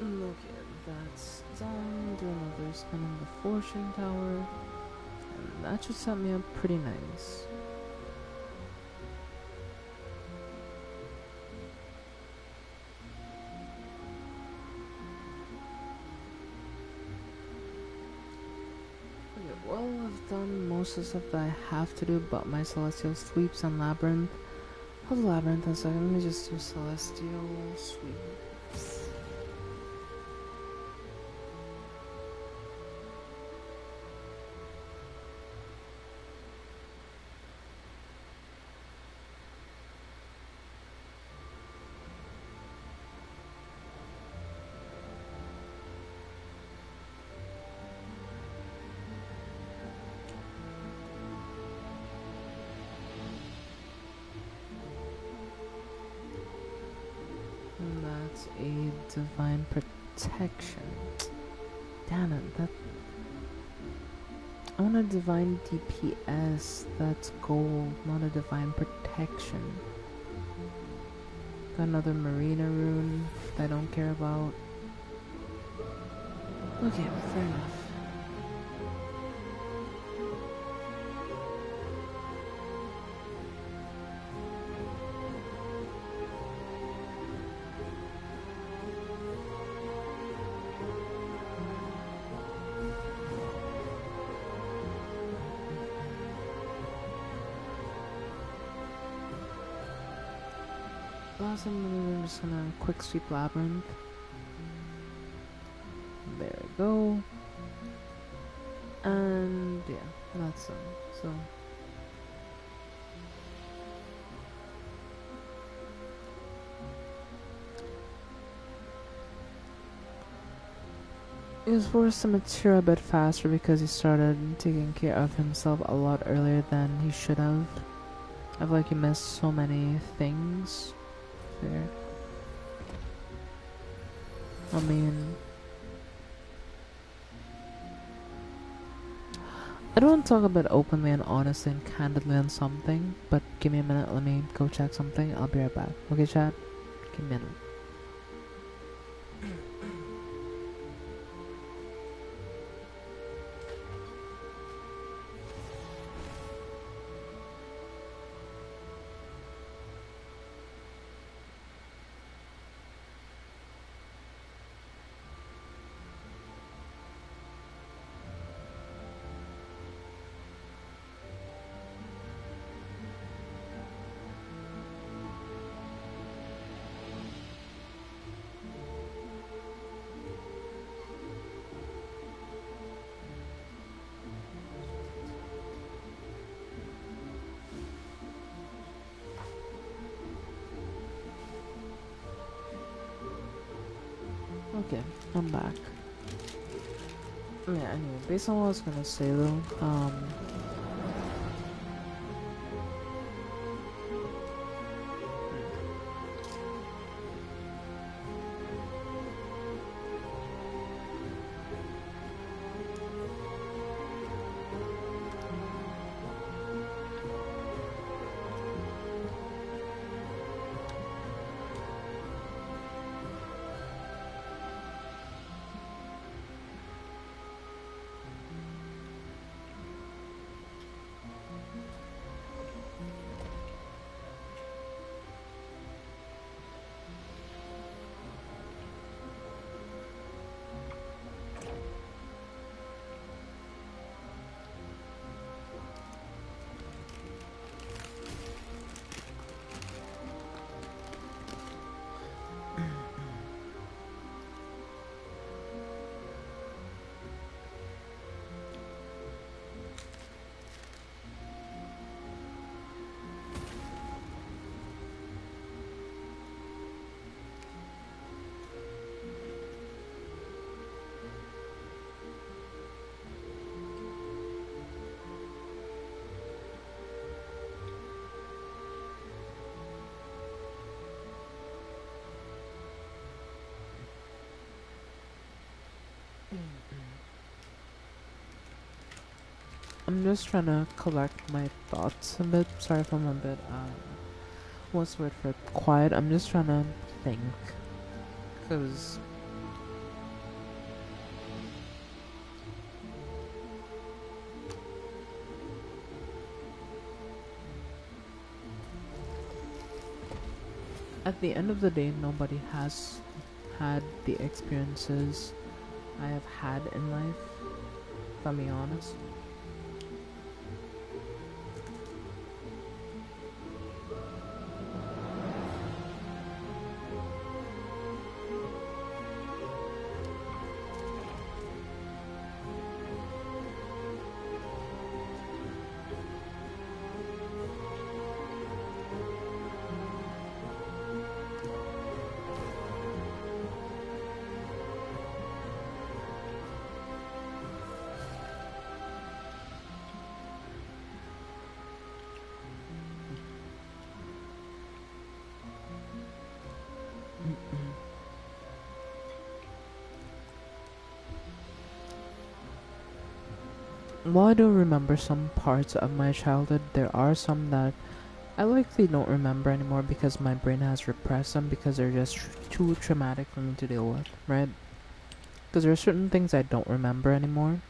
Okay, that's done. Do another spin on the fortune tower. And that should set me up pretty nice. Okay, well, I've done most of the stuff that I have to do but my celestial sweeps and labyrinth. How's labyrinth in a second? Let me just do celestial sweeps. And that's a divine protection. Damn it, that... I want a divine DPS. That's gold, not a divine protection. Got another marina rune that I don't care about. Okay, fair enough. Last thing I'm just gonna quick sweep labyrinth. There we go. And yeah, that's done. So he was forced to mature a bit faster because he started taking care of himself a lot earlier than he should have. I feel like he missed so many things there. I mean, I don't want to talk about openly and honestly and candidly on something, but give me a minute, let me go check something. I'll be right back. Okay, chat? Give me a minute. Okay, I'm back. Yeah, anyway, based on what I was gonna say though, I'm just trying to collect my thoughts a bit. Sorry if I'm a bit, what's the word for it? Quiet. I'm just trying to think. Because at the end of the day, nobody has had the experiences I have had in life, if I'm being honest. While I do remember some parts of my childhood, there are some that I likely don't remember anymore because my brain has repressed them because they're just too traumatic for me to deal with, right? Because there are certain things I don't remember anymore.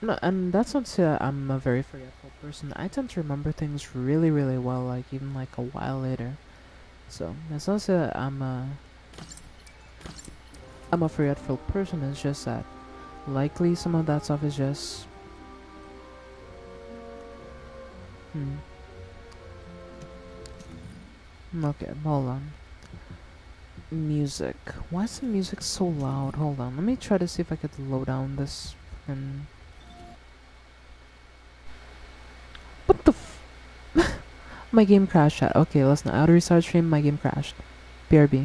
No, and that's not to say that I'm a very forgetful person. I tend to remember things really, really well, like even like a while later. So it's not to say that I'm a forgetful person. It's just that likely some of that stuff is just Okay, hold on. Music. Why is the music so loud? Hold on. Let me try to see if I could low down this. And what the f— my game crashed. Chat. Okay, listen. Out of restart stream, my game crashed. BRB.